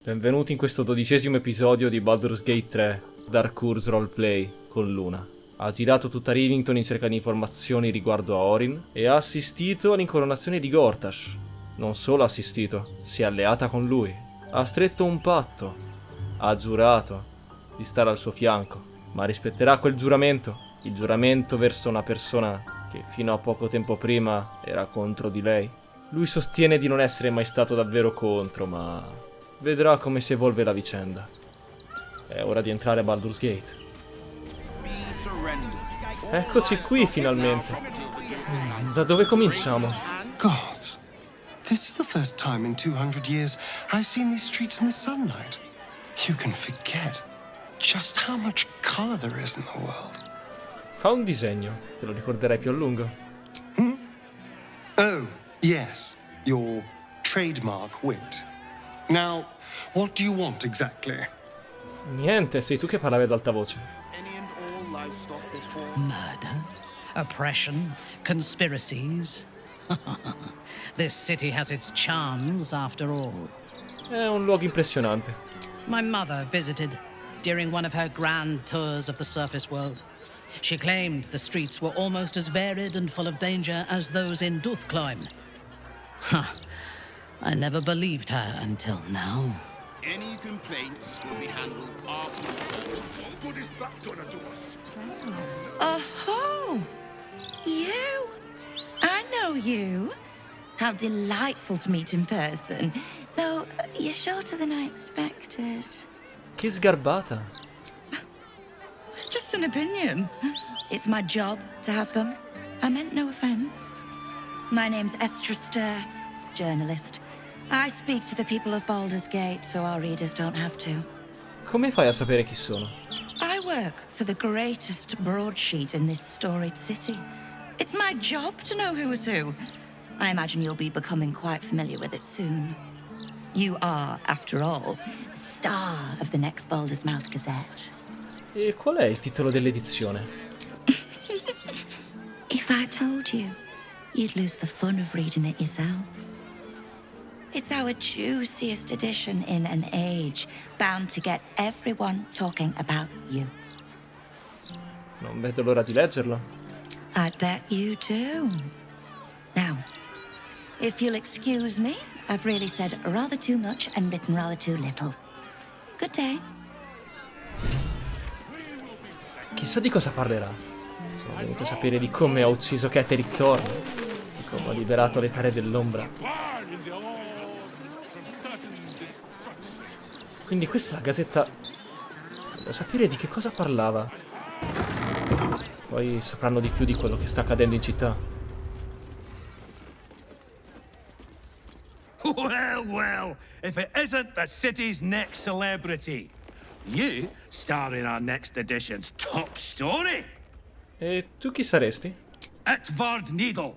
Benvenuti in questo 12° episodio di Baldur's Gate 3, Dark Curse Roleplay con Luna. Ha girato tutta Rivington in cerca di informazioni riguardo a Orin e ha assistito all'incoronazione di Gortash. Non solo ha assistito, si è alleata con lui. Ha stretto un patto. Ha giurato di stare al suo fianco. Ma rispetterà quel giuramento? Il giuramento verso una persona che fino a poco tempo prima era contro di lei? Lui sostiene di non essere mai stato davvero contro, ma vedrà come si evolve la vicenda. È ora di entrare a Baldur's Gate. Eccoci qui finalmente. Da dove cominciamo? Gods, this is the first time in 200 years I've seen these streets in the sunlight. You can forget just how much color there is in the world. Fa un disegno, te lo ricorderai più a lungo. Oh, yes, your trademark wit. Now, what do you want exactly? Niente, sei tu che parlavi ad alta voce. Murder, oppression, conspiracies. This city has its charms, after all. È un luogo impressionante. My mother visited during one of her grand tours of the surface world. She claimed the streets were almost as varied and full of danger as those in Duthcloim. Huh. I never believed her until now. Any complaints will be handled afterwards. What good is that gonna do us? Oh, you? I know you. How delightful to meet in person. Though you're shorter than I expected. Che sgarbata. It's just an opinion. It's my job to have them. I meant no offense. My name's Estra Stir, journalist. I speak to the people of Baldur's Gate so our readers don't have to. Come fai a sapere chi sono? I work for the greatest broadsheet in this storied city. It's my job to know who is who. I imagine you'll be becoming quite familiar with it soon. You are, after all, the star of the next Baldur's Mouth Gazette. E qual è il titolo dell'edizione? If I told you, you'd lose the fun of reading it yourself. It's our juiciest edition in an age bound to get everyone talking about you. Non vedo l'ora di leggerlo. I bet you do. Now, if you'll excuse me, I've really said rather too much and written rather too little. Good day. Chissà di cosa parlerà. Sono venuto a sapere di come ha ucciso Catterick Thorne, di come ha liberato le Terre dell'Ombra. Quindi questa è la gazzetta. Voglio sapere di che cosa parlava. Poi sapranno di più di quello che sta accadendo in città. Well, if it isn't the city's next celebrity. You star in our next edition's top story. E tu chi saresti? Etvard Needle,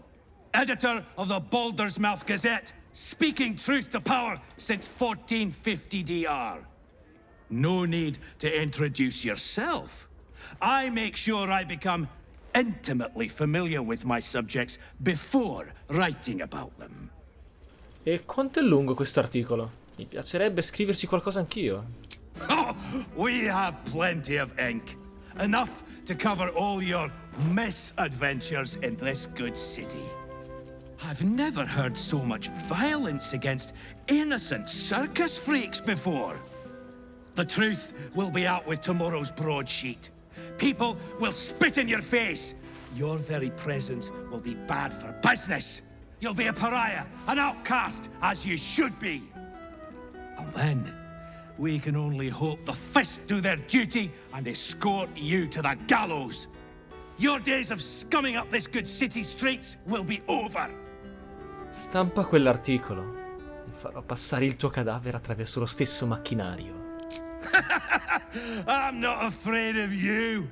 editor of the Baldur's Mouth Gazette, speaking truth to power since 1450 DR. No need to introduce yourself. I make sure I become intimately familiar with my subjects before writing about them. E quanto è lungo questo articolo? Mi piacerebbe scriverci qualcosa anch'io. Oh, we have plenty of ink. Enough to cover all your misadventures in this good city. I've never heard so much violence against innocent circus freaks before. The truth will be out with tomorrow's broadsheet. People will spit in your face. Your very presence will be bad for business. You'll be a pariah, an outcast, as you should be. And then, we can only hope the fists do their duty and escort you to the gallows. Your days of scumming up this good city streets will be over. Stampa quell'articolo e farò passare il tuo cadavere attraverso lo stesso macchinario. I'm not afraid of you.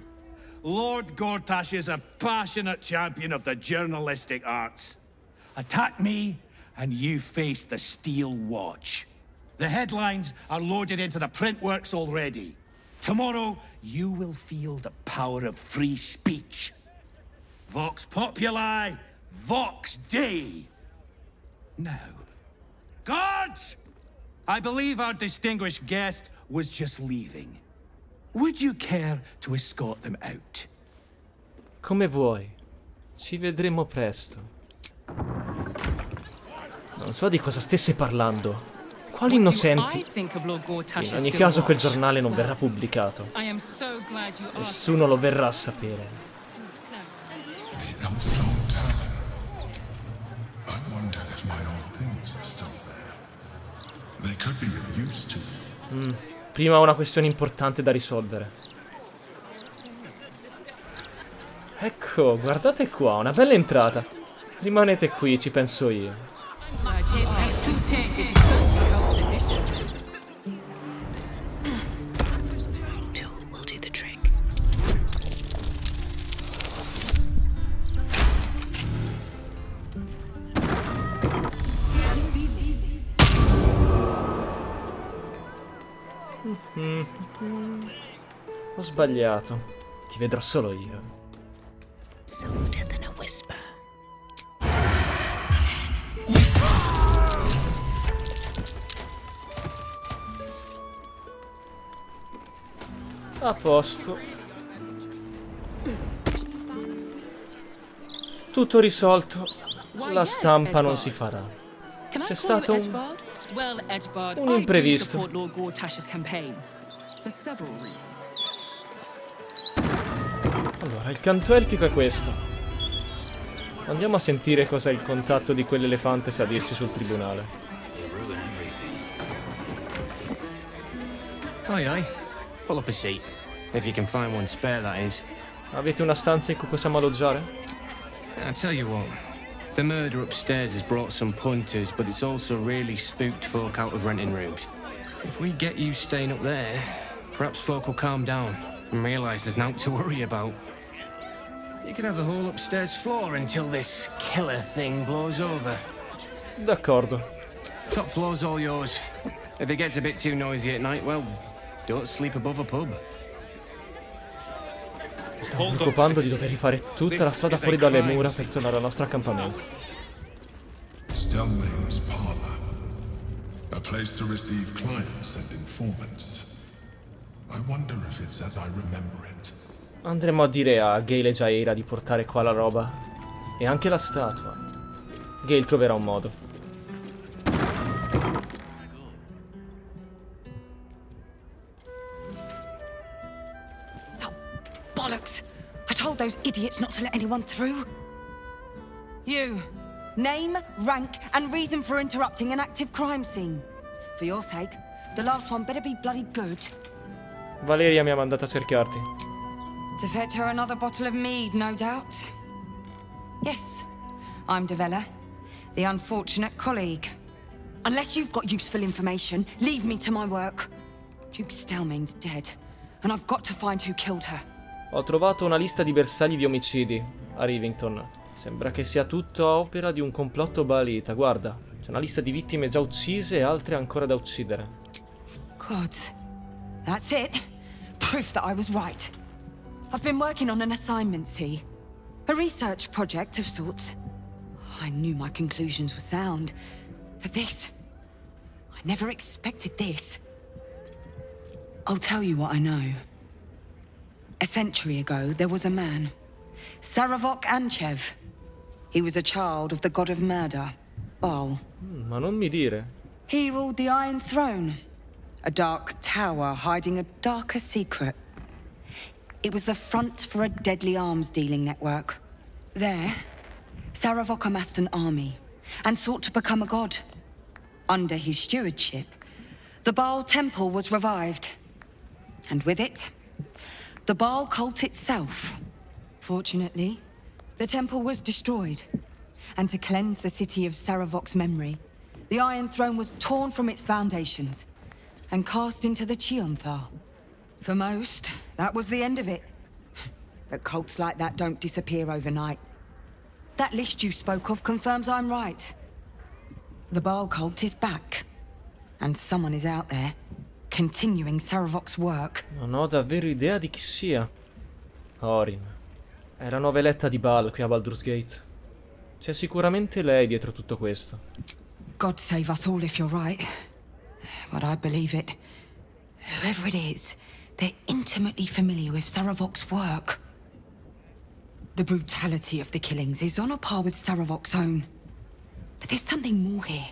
Lord Gortash is a passionate champion of the journalistic arts. Attack me, and you face the Steel Watch. The headlines are loaded into the print works already. Tomorrow, you will feel the power of free speech. Vox Populi, Vox Dei. Now, guards! I believe our distinguished guest was just leaving. Would you care to escort them out? Come vuoi. Ci vedremo presto. Non so di cosa stesse parlando. Quali innocenti? In ogni caso quel giornale non verrà pubblicato. Nessuno lo verrà a sapere. The Elfstone Tavern. I wonder if my old things are still there. They could be of use to you. Prima ho una questione importante da risolvere. Ecco, guardate qua, una bella entrata. Rimanete qui, ci penso io. Will do the trick. Ho sbagliato. Ti vedrò solo io. Softer than a whisper. A posto. Tutto risolto. La stampa non si farà. C'è stato un imprevisto. Allora, il canto elfico è questo. Andiamo a sentire cos'è il contatto di quell'elefante sa dirci sul tribunale. Aye, aye. Pull up a seat. If you can find one spare, that is. Avete una stanza in cui possiamo alloggiare? I tell you what. The murder upstairs has brought some punters, but it's also really spooked folk out of renting rooms. If we get you staying up there, perhaps folk will calm down and realise there's nothing to worry about. You can have the whole upstairs floor until this killer thing blows over. D'accordo. Top floor's all yours. If it gets a bit too noisy at night, well, don't sleep above a pub. Stavo preoccupando di dover rifare tutta la strada fuori dalle mura per tornare al nostro accampamento. Stellmane's parlor. A place to receive clients and informants. I wonder if it's as I remember it. Andremo a dire a Gale e Jaira di portare qua la roba. E anche la statua. Gale troverà un modo. Bollocks! I told those idiots not to let anyone through. You. Name, rank, and reason for interrupting an active crime scene. For your sake, the last one better be bloody good. Valeria mi ha mandato a cercarti. To fetch her another bottle of mead, no doubt. Yes, I'm Devella, the unfortunate colleague. Unless you've got useful information, leave me to my work. Duke Stellmane's dead, and I've got to find who killed her. Ho trovato una lista di bersagli di omicidi a Rivington. Sembra che sia tutto opera di un complotto baalita. Guarda, c'è una lista di vittime già uccise e altre ancora da uccidere. Gods. That's it. Proof that I was right. I've been working on an assignment, see? A research project of sorts. I knew my conclusions were sound. But this... I never expected this. I'll tell you what I know. A century ago, there was a man. Saravok Anchev. He was a child of the god of murder, Bhaal. Ma non mi dire. He ruled the Iron Throne. A dark tower hiding a darker secret. It was the front for a deadly arms-dealing network. There, Saravok amassed an army and sought to become a god. Under his stewardship, the Bhaal Temple was revived. And with it, the Bhaal cult itself. Fortunately, the temple was destroyed. And to cleanse the city of Saravok's memory, the Iron Throne was torn from its foundations and cast into the Chionthar. For most, that was the end of it. But cults like that don't disappear overnight. That list you spoke of confirms I'm right. The Bhaal cult is back. And someone is out there, continuing Saravok's work. Non ho davvero idea di chi sia. Orin. È la nuova eletta di Bhaal qui a Baldur's Gate. C'è sicuramente lei dietro tutto questo. God save us all if you're right. But I believe it. Whoever it is, they're intimately familiar with Saravok's work. The brutality of the killings is on a par with Saravok's own. But there's something more here.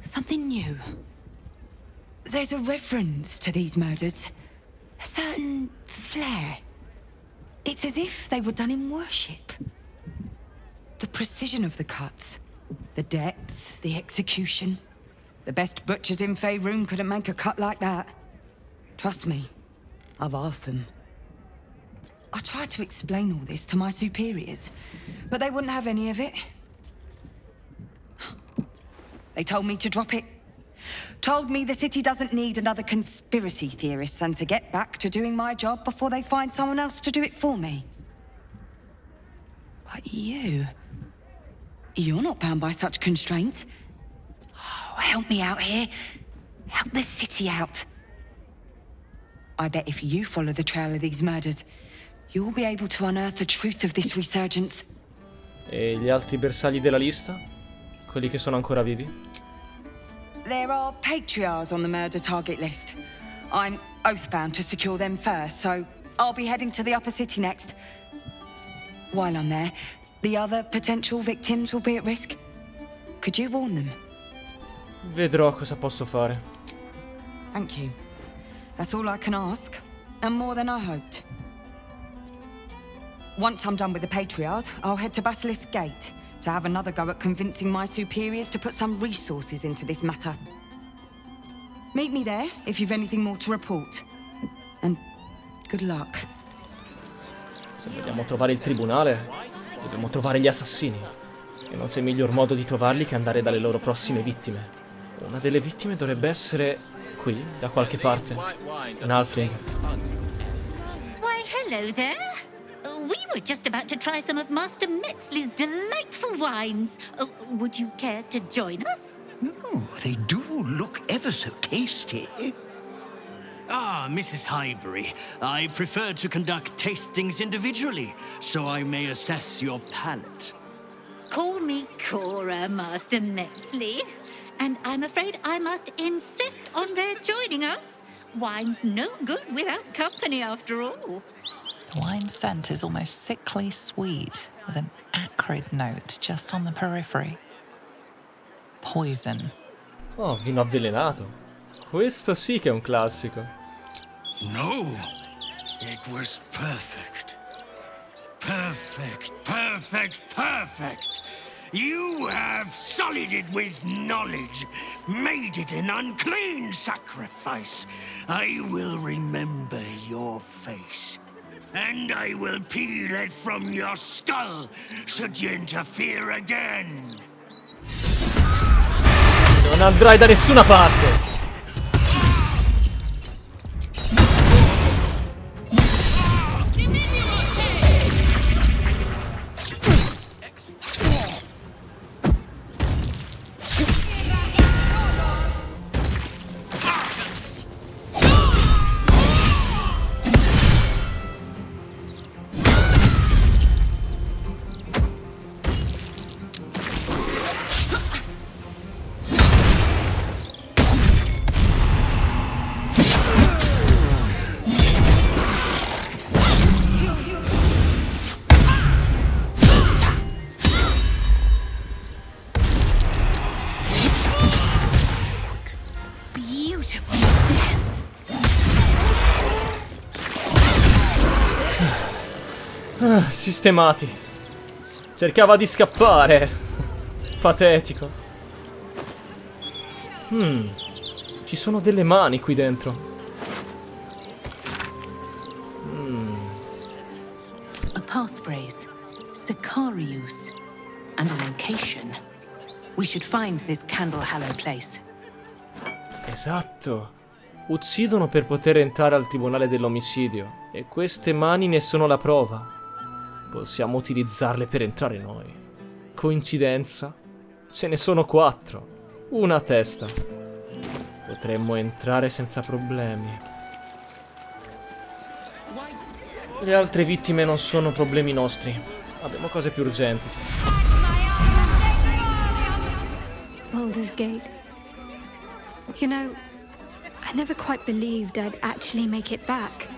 Something new. There's a reverence to these murders. A certain flair. It's as if they were done in worship. The precision of the cuts. The depth, the execution. The best butchers in Faerun couldn't make a cut like that. Trust me, I've asked them. I tried to explain all this to my superiors, but they wouldn't have any of it. They told me to drop it. Told me the city doesn't need another conspiracy theorist and to get back to doing my job before they find someone else to do it for me. But you're not bound by such constraints. Oh, help me out here. Help the city out. I bet if you follow the trail of these murders, you'll be able to unearth the truth of this resurgence. E gli altri bersagli della lista? Quelli che sono ancora vivi? There are patriarchs on the murder target list. I'm oathbound to secure them first, so I'll be heading to the upper city next. While I'm there, the other potential victims will be at risk. Could you warn them? Vedrò cosa posso fare. Thank you. That's all I can ask, and more than I hoped. Once I'm done with the patriarchs, I'll head to Basilisk Gate to have another go at convincing my superiors to put some resources into this matter. Meet me there if you've anything more to report. And good luck. Se vogliamo trovare il tribunale, dobbiamo trovare gli assassini. E non c'è miglior modo di trovarli che andare dalle loro prossime vittime. Una delle vittime dovrebbe essere qui, da qualche parte. Un halfling. Why, hello there. We were just about to try some of Master Metzli's delightful wines. Would you care to join us? Oh, they do look ever so tasty. Ah, Mrs. Highbury, I prefer to conduct tastings individually, so I may assess your palate. Call me Cora, Master Metzli. And I'm afraid I must insist on their joining us. Wine's no good without company, after all. The wine scent is almost sickly sweet, with an acrid note just on the periphery. Poison. Oh, vino avvelenato. Questo sì che è un classico. No, it was perfect. Perfect, perfect, perfect. You have sullied it with knowledge, made it an unclean sacrifice. I will remember your face. And I will peel it from your skull, should you interfere again. Non andrai da nessuna parte. Sistemati. Cercava di scappare. Patetico. Ci sono delle mani qui dentro. A passphrase. Sicarius. And a location. We should find this candle-hallow place. Esatto. Uccidono per poter entrare al tribunale dell'omicidio. E queste mani ne sono la prova. Possiamo utilizzarle per entrare noi. Coincidenza? Ce ne sono 4. Una a testa. Potremmo entrare senza problemi. Le altre vittime non sono problemi nostri. Abbiamo cose più urgenti. Baldur's Gate. You know, I never quite believed I'd actually make it back.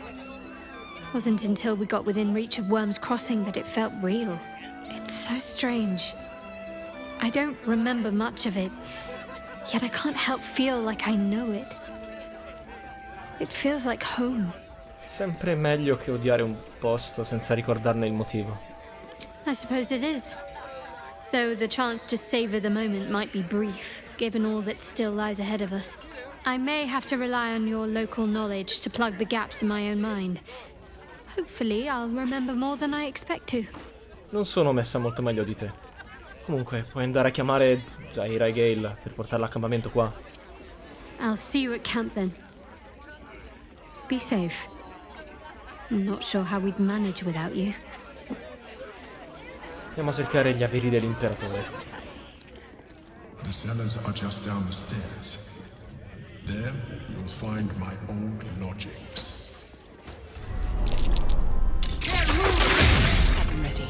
Wasn't until we got within reach of Worm's Crossing that it felt real. It's so strange. I don't remember much of it, yet I can't help feel like I know it. It feels like home. Sempre meglio che odiare un posto senza ricordarne il motivo. I suppose it is. Though the chance to savor the moment might be brief, given all that still lies ahead of us. I may have to rely on your local knowledge to plug the gaps in my own mind. Hopefully I'll remember more than I expect to. Non sono messa molto meglio di te. Comunque, puoi andare a chiamare Zaira e Gale per portarla all'accampamento qua. I'll see you at camp then. Be safe. I'm not sure how we'd manage without you. Andiamo a cercare gli averi dell'Imperatore. The cellars are just down the stairs. There, you'll find my old lodgings. I'm ready.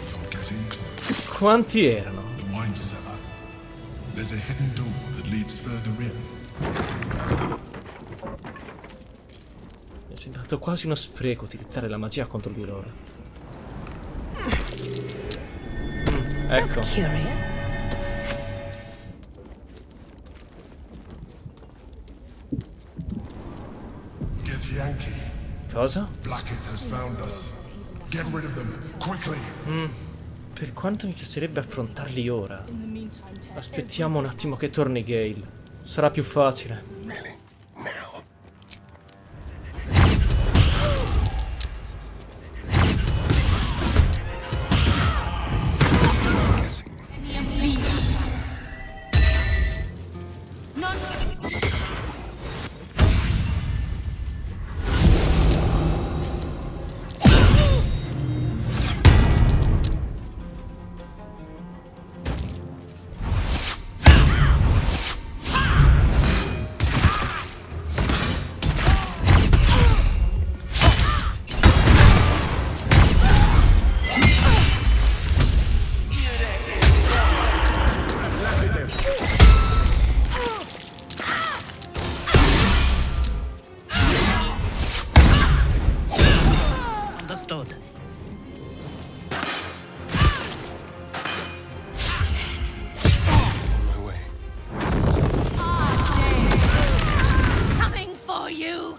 You're getting close. Quanti erano? The wine cellar. There's a hidden door that leads further in. Mi è sembrato quasi uno spreco utilizzare la magia contro di loro. Ecco. That's curious. Get Yankee. Cosa? Blackheath has found us. Get rid of them, quickly. Per quanto mi piacerebbe affrontarli ora. Aspettiamo un attimo che torni Gale. Sarà più facile. Really? Now? Understood. Coming for you!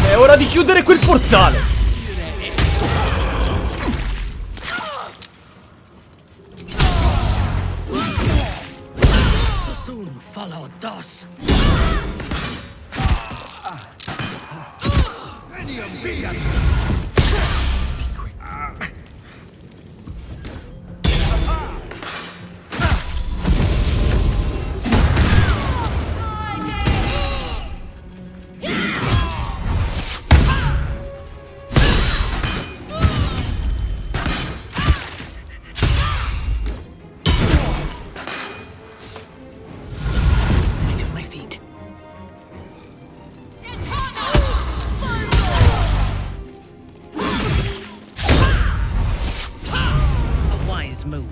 È ora di chiudere quel portale! So soon follow thus. Right on my feet. A wise move.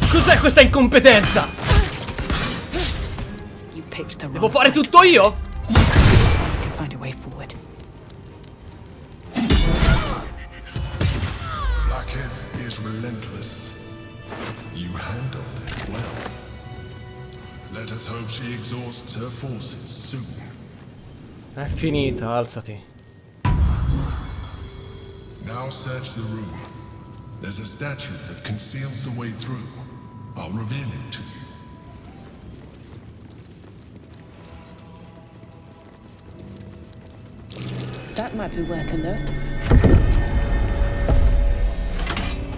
Cos'è questa incompetenza? You picked the Devo wrong fare fight. tutto io? Need to find a way forward. Blackheath is relentless. You handled it well. Let us hope she exhausts her forces soon. È finita, alzati. Now search the room. There's a statue that conceals the way through. I'll reveal it to you. That might be worth a look.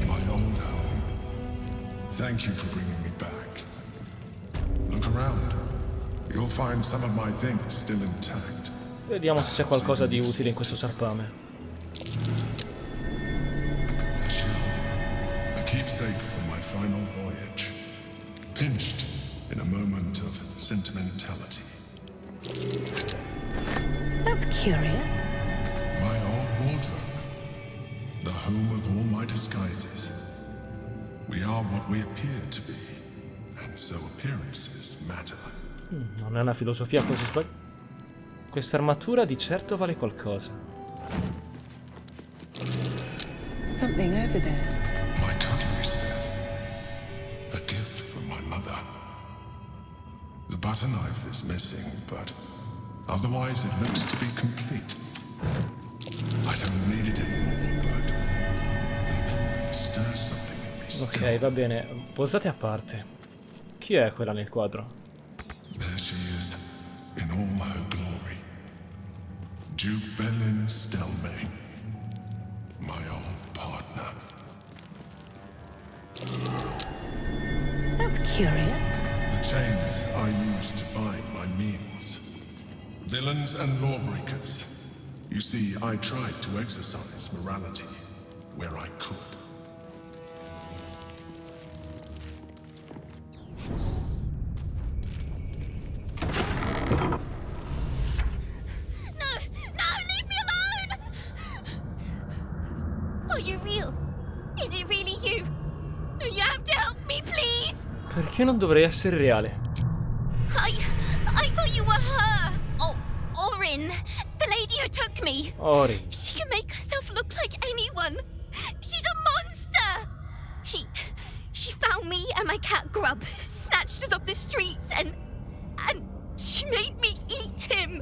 My old home. Thank you for bringing me back. Look around. You'll find some of my things still intact. Vediamo se c'è qualcosa di utile in questo sarpame. A keepsake from my final voyage. Pinched in a moment of sentimentality. That's curious. My old wardrobe. The home of all my disguises. We are what we appear to be. And so appearances matter. Non è una filosofia così sbagliata. Questa armatura di certo vale qualcosa. Something over there. My cutlery set. A gift from my mother. The butter knife is missing, but otherwise it looks to be complete. I don't need it anymore, but the memory stirs something in me still. Ok, va bene. Posate a parte. Chi è quella nel quadro? There she is, in all her glory. Duke Belin Stelmane, my old partner. That's curious. The chains I use to bind my meals. Villains and lawbreakers. You see, I tried to exercise morality where I could. Perché non dovrei essere reale? I thought you were her. Oh, Orin, the lady who took me. Orin. She can make herself look like anyone. She's a monster. She found me and my cat Grub, snatched us off the streets, and she made me eat him.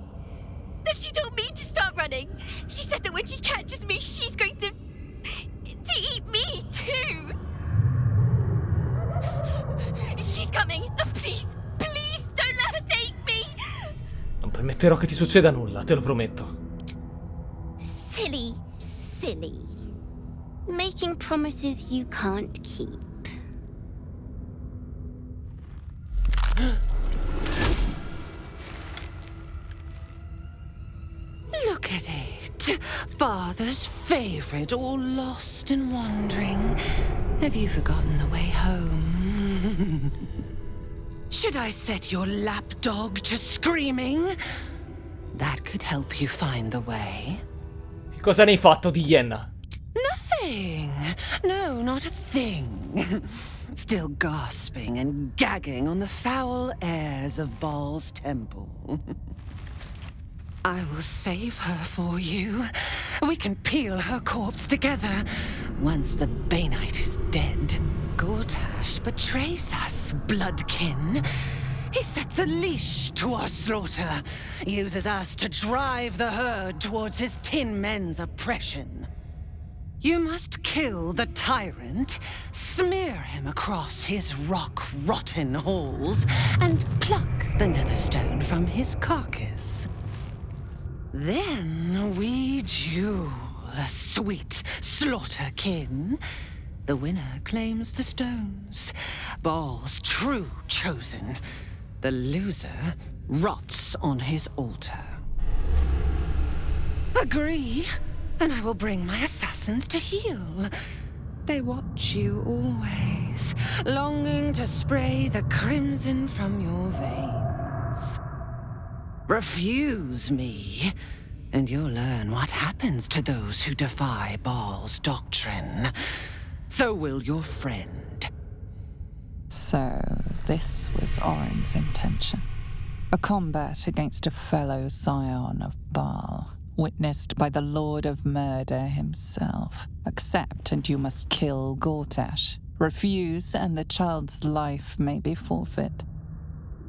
Then she told me to start running. She said that when she catches me, she's going to eat me too. She's coming. Please, please don't let her take me. Non permetterò che ti succeda nulla, te lo prometto. Silly. Making promises you can't keep. Look at it. Father's favorite, all lost and wandering. Have you forgotten the way home? Should I set your lapdog to screaming? That could help you find the way. Che cosa ne hai fatto di Ienna? Nothing. No, not a thing. Still gasping and gagging on the foul airs of Bhaal's temple. I will save her for you. We can peel her corpse together. Once the Banite is dead, Gortash betrays us, bloodkin. He sets a leash to our slaughter, uses us to drive the herd towards his tin men's oppression. You must kill the tyrant, smear him across his rock-rotten halls, and pluck the netherstone from his carcass. Then we duel, sweet slaughterkin. The winner claims the stones, Bhaal's true chosen. The loser rots on his altar. Agree, and I will bring my assassins to heal. They watch you always, longing to spray the crimson from your veins. Refuse me, and you'll learn what happens to those who defy Bhaal's doctrine. So will your friend. So, this was Orin's intention. A combat against a fellow scion of Bhaal, witnessed by the Lord of Murder himself. Accept and you must kill Gortash. Refuse and the child's life may be forfeit,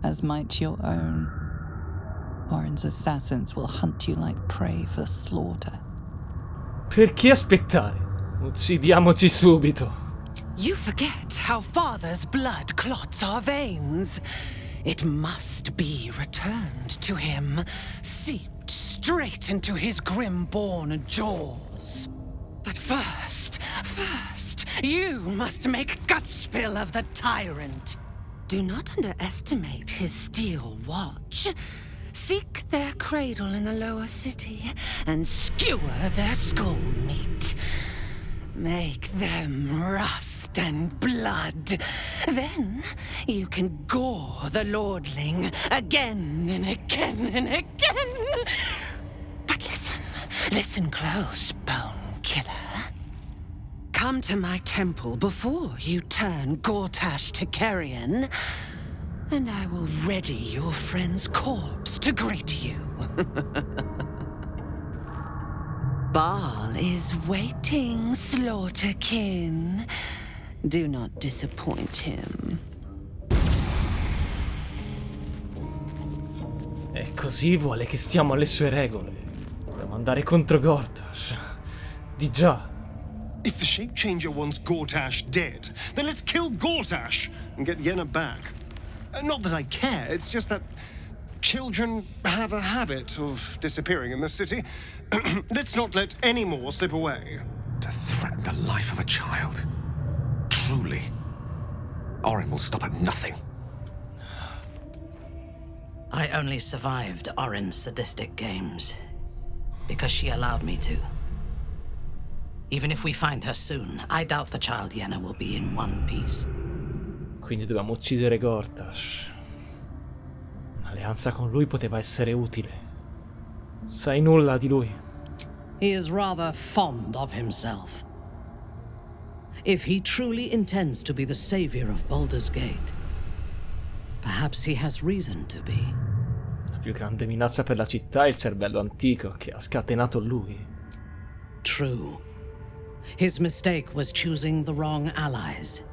as might your own. Orin's assassins will hunt you like prey for slaughter. Perché aspettare? Uccidiamoci subito. You forget how Father's blood clots our veins. It must be returned to him, seeped straight into his grim-born jaws. But first, you must make gutspill of the tyrant. Do not underestimate his steel watch. Seek their cradle in the lower city and skewer their skull meat. Make them rust and blood. Then you can gore the lordling again and again and again. But listen close, Bone Killer. Come to my temple before you turn Gortash to carrion, and I will ready your friend's corpse to greet you. Bhaal is waiting, Slaughterkin. Do not disappoint him. E così vuole che stiamo alle sue regole. Dobbiamo andare contro Gortash. Di già. If the shape changer wants Gortash dead, then let's kill Gortash and get Yenna back. Not that I care, it's just that children have a habit of disappearing in the city. Let's not let any more slip away. To threaten the life of a child. Truly. Orin will stop at nothing. I only survived Orin's sadistic games because she allowed me to. Even if we find her soon, I doubt the child Yenna will be in one piece. Quindi dobbiamo uccidere Gortash. Un'alleanza con lui poteva essere utile. Sai nulla di lui? He is rather fond of himself. If he truly intends to be the savior of Baldur's Gate, perhaps he has reason to be. La più grande minaccia per la città è il cervello antico che ha scatenato lui. True. His mistake was choosing the wrong allies.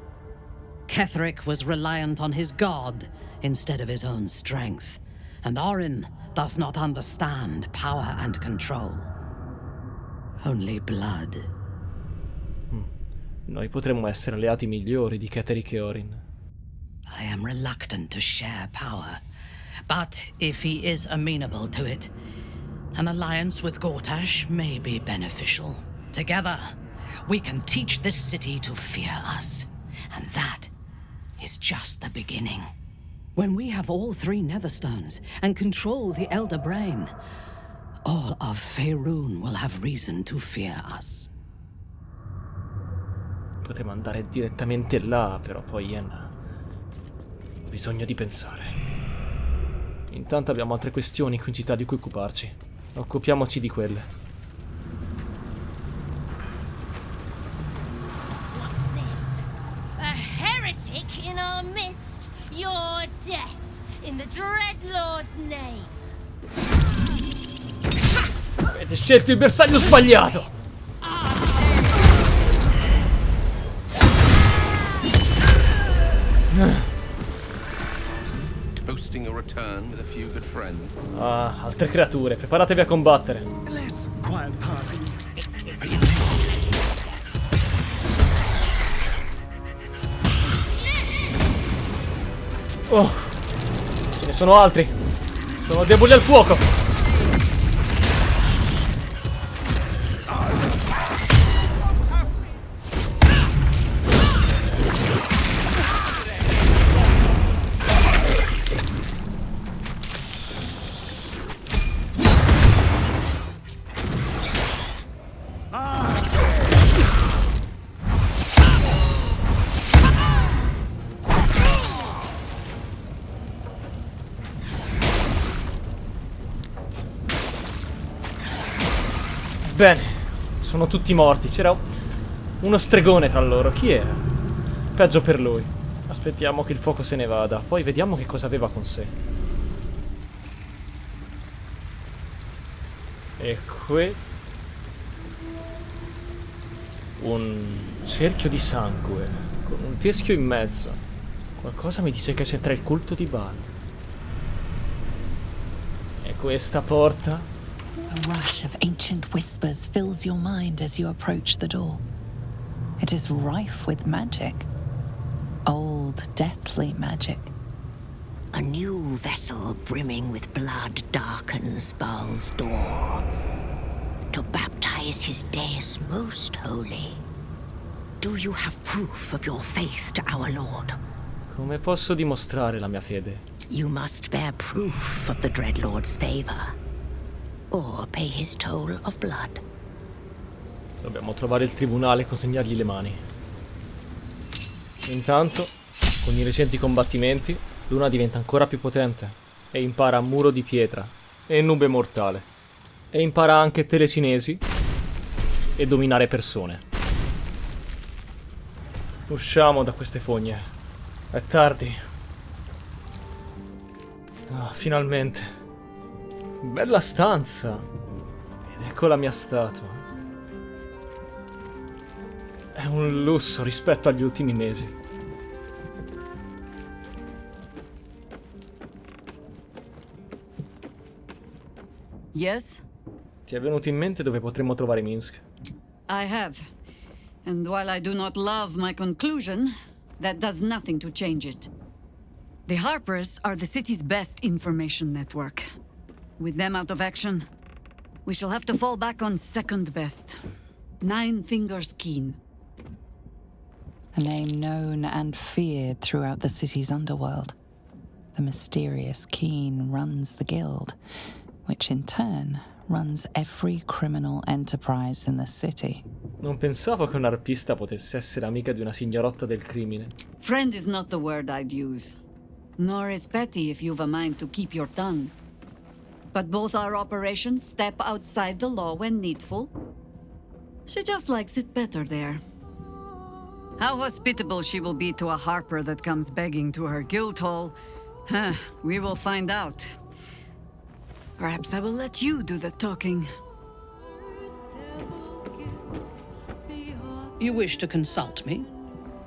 Ketheric was reliant on his god instead of his own strength, and Orin does not understand power and control. Only blood. Noi potremmo essere alleati migliori di Ketheric e Orin. I am reluctant to share power, but if he is amenable to it, an alliance with Gortash may be beneficial. Together, we can teach this city to fear us, and that is just the beginning. When we have all 3 Netherstones and control the Elder Brain, all of Faerun will have reason to fear us. Potremmo andare direttamente là, però poi Yenna. Ho bisogno di pensare. Intanto abbiamo altre questioni qui in città di cui occuparci. Occupiamoci di quelle. What's this? A heretic in our midst? Your death in the Dreadlord's name. Avete scelto il bersaglio sbagliato! Toasting a return with a few good friends. Ah, altre creature, preparatevi a combattere. Less quiet parties. Oh, ce ne sono altri. Sono deboli al fuoco. Bene, sono tutti morti. C'era uno stregone tra loro. Chi era? Peggio per lui. Aspettiamo che il fuoco se ne vada. Poi vediamo che cosa aveva con sé. E qui un cerchio di sangue con un teschio in mezzo. Qualcosa mi dice che c'entra il culto di Bhaal. E questa porta? A rush of ancient whispers fills your mind as you approach the door. It is rife with magic. Old, deathly magic. A new vessel brimming with blood darkens Bhaal's door to baptize his deus most holy. Do you have proof of your faith to our Lord? Come posso dimostrare la mia fede? You must bear proof of the Dreadlord's favor, or pay his toll of blood. Dobbiamo trovare il tribunale e consegnargli le mani. Intanto, con i recenti combattimenti, Luna diventa ancora più potente e impara muro di pietra e nube mortale. E impara anche telecinesi e dominare persone. Usciamo da queste fogne. È tardi. Ah, finalmente. Bella stanza. Ed ecco la mia statua. È un lusso rispetto agli ultimi mesi. Yes? Ti è venuto in mente dove potremmo trovare Minsk? I have. And while I do not love my conclusion, that does nothing to change it. The Harpers are the city's best information network. With them out of action, we shall have to fall back on second best. Nine Fingers Keen. A name known and feared throughout the city's underworld. The mysterious Keen runs the guild, which in turn runs every criminal enterprise in the city. Non pensavo che un'arpista potesse essere amica di una signorotta del crimine. Friend is not the word I'd use. Nor is petty if you've a mind to keep your tongue. But both our operations step outside the law when needful. She just likes it better there. How hospitable she will be to a Harper that comes begging to her guild hall, we will find out. Perhaps I will let you do the talking. You wish to consult me?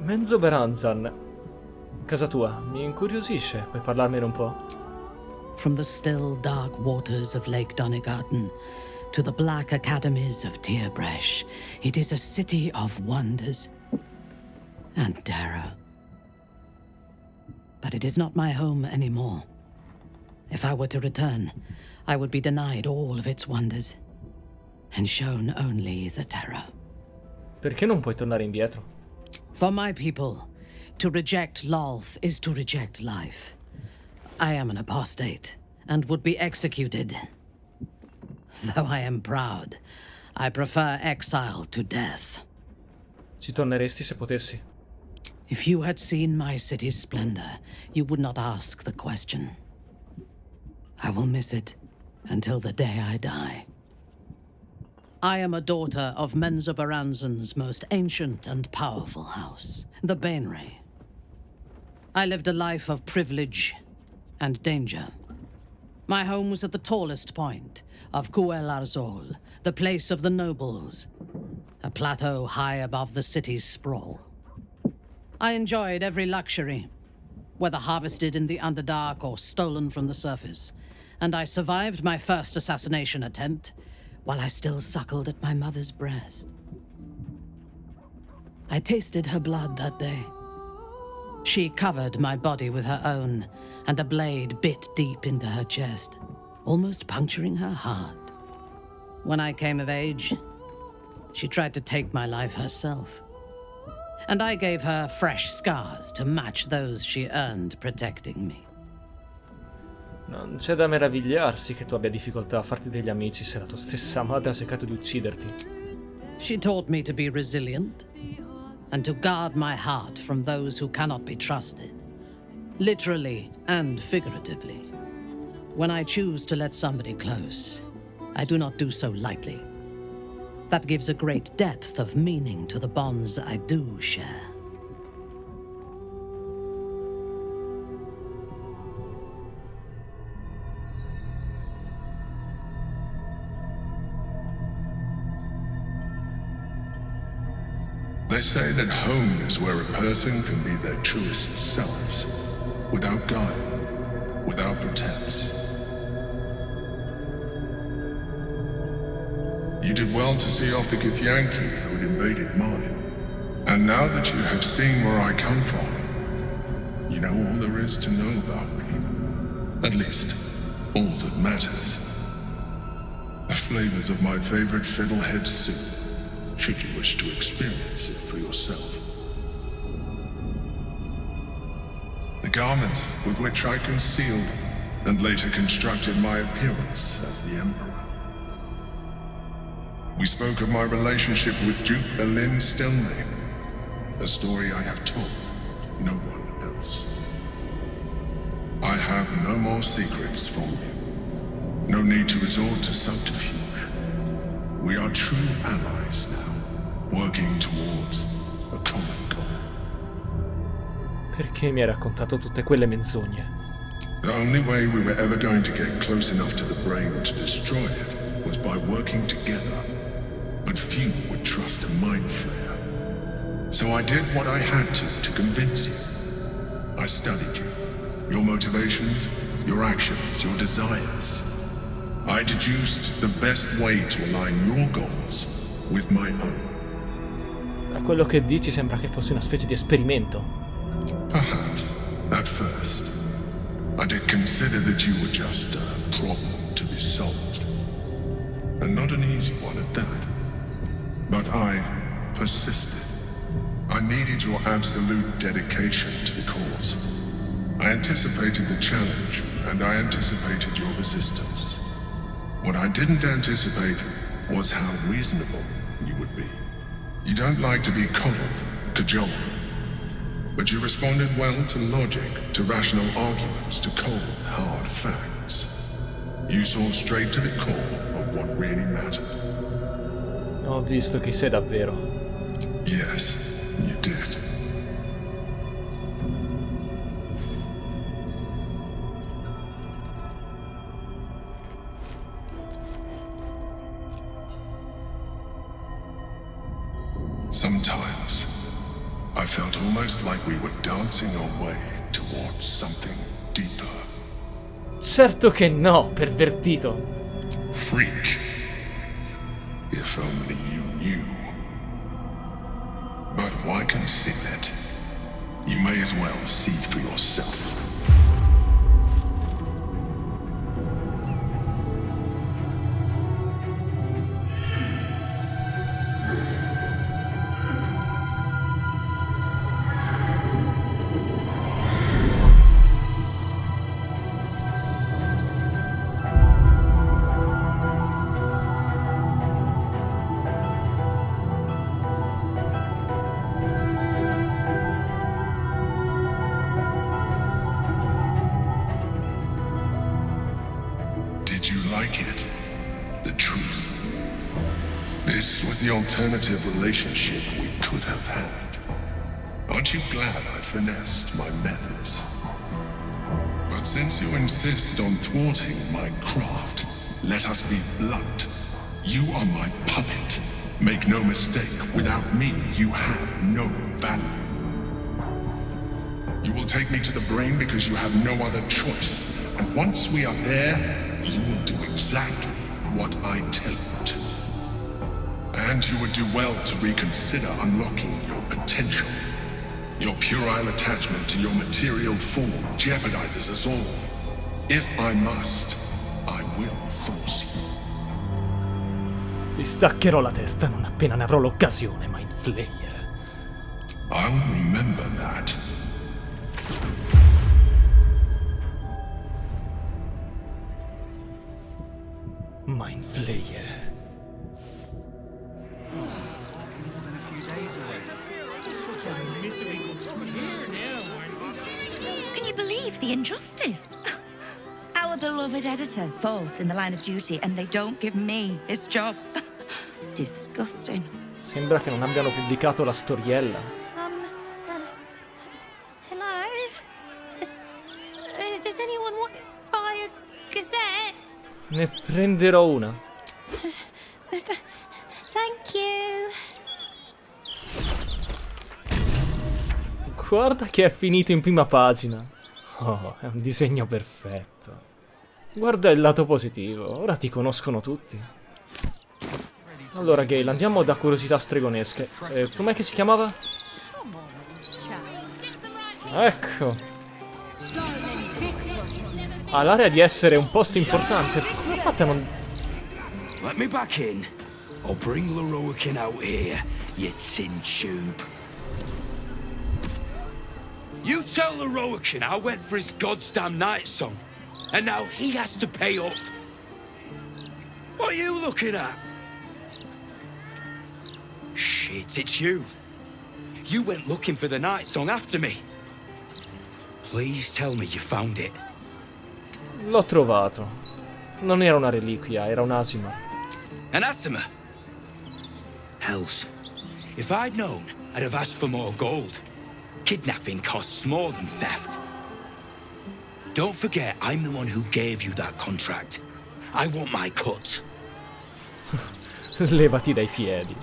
Menzo Beranzan. Casa tua, mi incuriosisce. Puoi parlarmene un po'? From the still, dark waters of Lake Donegarten to the black academies of Tierbresh, it is a city of wonders and terror. But it is not my home anymore. If I were to return, I would be denied all of its wonders and shown only the terror. Perché non puoi tornare indietro? For my people, to reject Lolth is to reject life. I am an apostate and would be executed. Though I am proud, I prefer exile to death. Ci torneresti se potessi? If you had seen my city's splendor, you would not ask the question. I will miss it until the day I die. I am a daughter of Menzo Beranzan's most ancient and powerful house, the Bainray. I lived a life of privilege and danger. My home was at the tallest point of Kuel Arzol, the place of the nobles, a plateau high above the city's sprawl. I enjoyed every luxury, whether harvested in the Underdark or stolen from the surface, and I survived my first assassination attempt while I still suckled at my mother's breast. I tasted her blood that day. She covered my body with her own, and a blade bit deep into her chest, almost puncturing her heart. When I came of age, she tried to take my life herself, and I gave her fresh scars to match those she earned protecting me. Non c'è da meravigliarsi che tu abbia difficoltà a farti degli amici se la tua stessa madre ha cercato di ucciderti. She taught me to be resilient and to guard my heart from those who cannot be trusted, literally and figuratively. When I choose to let somebody close, I do not do so lightly. That gives a great depth of meaning to the bonds I do share. They say that home is where a person can be their truest selves, without guile, without pretense. You did well to see off the Githyanki who'd invaded mine. And now that you have seen where I come from, You know all there is to know about me. At least, all that matters. The flavors of my favorite fiddlehead soup, should you wish to experience it for yourself. The garments with which I concealed and later constructed my appearance as the Emperor. We spoke of my relationship with Duke Berlin Stelmane, a story I have told no one else. I have no more secrets from you. No need to resort to subterfuge. We are true allies now, working towards a common goal. Perché mi hai raccontato tutte quelle menzogne? The only way we were ever going to get close enough to the brain to destroy it was by working together. But few would trust a mind flayer. So I did what I had to convince you. I studied you, your motivations, your actions, your desires. I deduced the best way to align your goals with my own. Da quello che dici sembra che fosse una specie di esperimento. Perhaps, at first, I did consider that you were just a problem to be solved. And not an easy one at that. But I persisted. I needed your absolute dedication to the cause. I anticipated the challenge, and I anticipated your resistance. What I didn't anticipate was how reasonable you would be. You don't like to be coddled, cajoled, but you responded well to logic, to rational arguments, to cold, hard facts. You saw straight to the core of what really mattered. Ho visto chi sei davvero. Yes, you did. Sometimes, I felt almost like we were dancing our way towards something deeper. Certo che no, pervertito. Freak. If only you knew. But why conceal it? You may as well see for yourself. The alternative relationship we could have had. Aren't you glad I finessed my methods? But since you insist on thwarting my craft, let us be blunt. You are my puppet. Make no mistake, without me, you have no value. You will take me to the brain because you have no other choice. And once we are there, you will do exactly what I tell you to. And you would do well to reconsider unlocking your potential. Your puerile attachment to your material form jeopardizes us all. If I must, I will force you. Ti staccherò la testa non appena ne avrò l'occasione, Mind Flayer. I'll remember that. Mind Flayer. Can you believe the injustice? Our beloved editor falls in the line of duty and they don't give me his job. Disgusting. Sembra che non abbiano pubblicato la storiella. Hello? Does anyone want to buy a gazette? Ne prenderò una. Thank you. Guarda che è finito in prima pagina. Oh, è un disegno perfetto. Guarda il lato positivo, ora ti conoscono tutti. Allora, Gale, andiamo da Curiosità stregonesche. Com'è che si chiamava? Ecco. ha l'area di essere un posto importante. Come fate a non... Let me back in. I'll bring Lorroakin out here, you tin tube. You tell Lorroakin I went for his goddamn night song, and now he has to pay up. What are you looking at? Shit, it's you. You went looking for the night song after me. Please tell me you found it. L'ho trovato. Non era una reliquia, era un asima. An asima? Hells. If I'd known, I'd have asked for more gold. Kidnapping costs more than theft. Don't forget, I'm the one who gave you that contract. I want my cut. Levati dai piedi.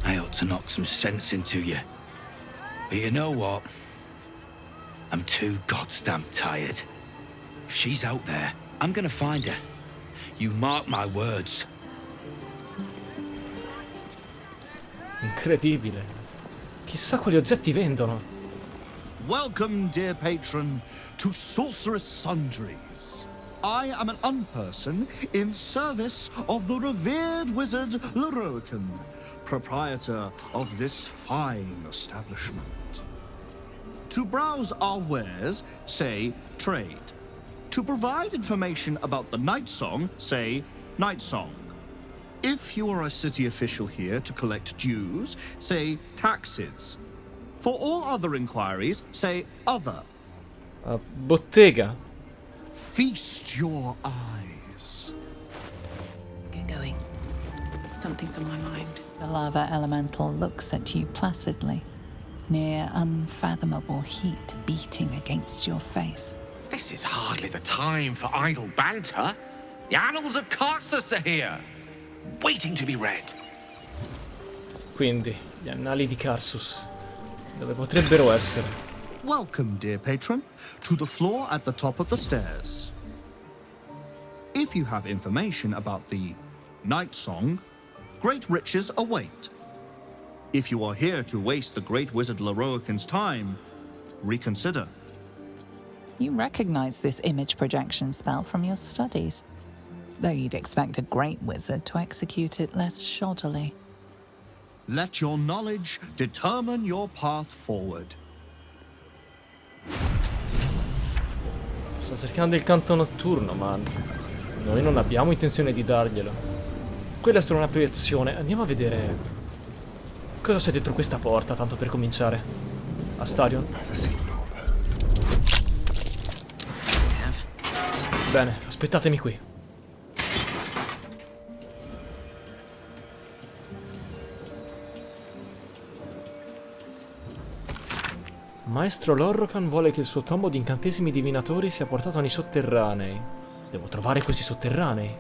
I ought to knock some sense into you. But you know what? I'm too goddamn tired. If she's out there, I'm gonna find her. You mark my words. Incredibile. Chissà quali oggetti vendono. Welcome, dear patron, to Sorceress Sundries. I am an unperson in service of the revered wizard Lorroakin, proprietor of this fine establishment. To browse our wares, say trade. To provide information about the night song, say night song. If you are a city official here to collect dues, say taxes. For all other inquiries, say other. Bottega. Feast your eyes. Get going. Something's on my mind. The lava elemental looks at you placidly, near unfathomable heat beating against your face. This is hardly the time for idle banter. The annals of Karsus are here, waiting to be read. Quindi, gli annali di Karsus. Dove potrebbero essere? Welcome, dear patron, to the floor at the top of the stairs. If you have information about the night song, great riches await. If you are here to waste the great wizard Lorroakin's time, reconsider. You recognize this image projection spell from your studies, though you'd expect a great wizard to execute it less shoddily. Let your knowledge determine your path forward. Sto cercando il canto notturno, ma noi non abbiamo intenzione di darglielo. Quella è solo una proiezione. Andiamo a vedere cosa c'è dentro questa porta, tanto per cominciare. Astarion. Bene, aspettatemi qui. Maestro Lorroakin vuole che il suo tomo di incantesimi divinatori sia portato nei sotterranei. Devo trovare questi sotterranei.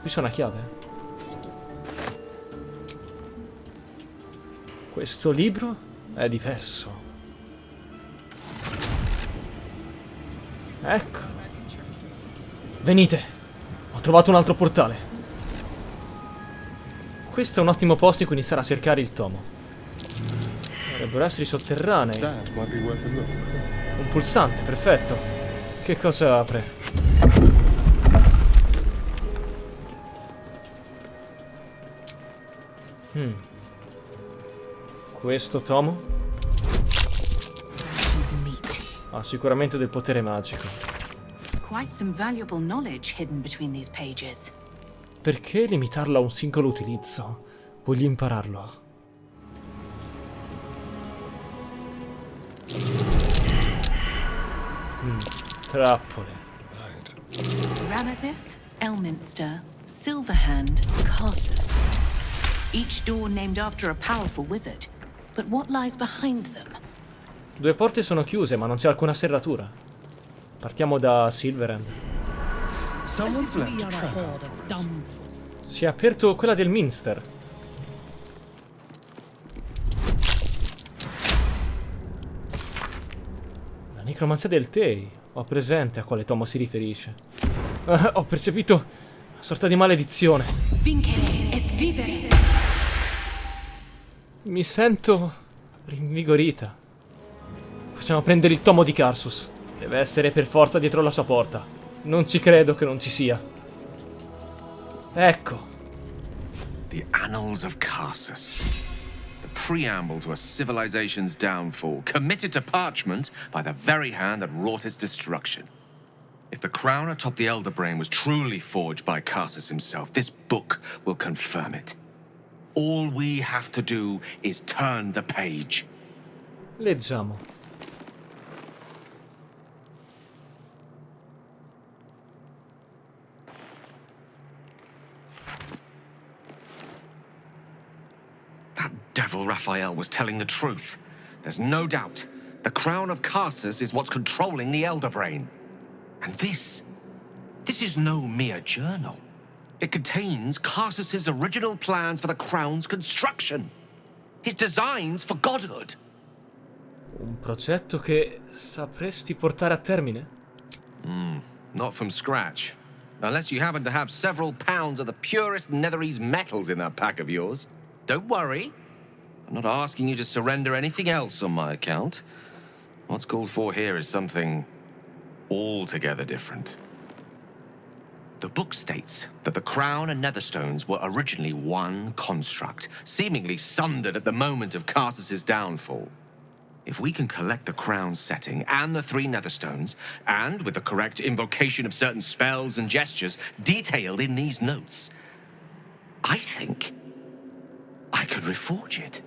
Qui c'è una chiave. Questo libro è diverso. Ecco. Venite. Ho trovato un altro portale. Questo è un ottimo posto in cui iniziare a cercare il tomo. Dovrebbero essere i sotterranei. Un pulsante, perfetto. Che cosa apre? Questo tomo ha sicuramente del potere magico. Quite some valuable knowledge hidden between these pages. Perché limitarlo a un singolo utilizzo? Voglio impararlo. Trappole. Ramazith, Elminster, Silverhand, Karsus. Each door named after a powerful wizard. But what lies behind them? Due porte sono chiuse, ma non c'è alcuna serratura. Partiamo da Silverhand. Si è aperto quella del Minster. La necromanzia del Tei. Ho presente a quale tomo si riferisce. Ho percepito una sorta di maledizione. Mi sento Rinvigorita. Facciamo prendere il tomo di Karsus. Deve essere per forza dietro la sua porta. Non ci credo che non ci sia. Ecco. The Annals of Karsus. The preamble to a civilization's downfall, committed to parchment by the very hand that wrought its destruction. If the crown atop the Elder Brain was truly forged by Karsus himself, this book will confirm it. All we have to do is turn the page. Leggiamo. That devil Raphael was telling the truth. There's no doubt. The crown of Karsus is what's controlling the Elder Brain. And this is no mere journal. It contains Karsus's original plans for the crown's construction. His designs for godhood. Un progetto che sapresti portare a termine? Not from scratch. Unless you happen to have several pounds of the purest Netherese metals in that pack of yours. Don't worry. I'm not asking you to surrender anything else on my account. What's called for here is something altogether different. The book states that the crown and netherstones were originally one construct, seemingly sundered at the moment of Karsus's downfall. If we can collect the crown's setting and the 3 netherstones, and with the correct invocation of certain spells and gestures detailed in these notes, I think I could reforge it.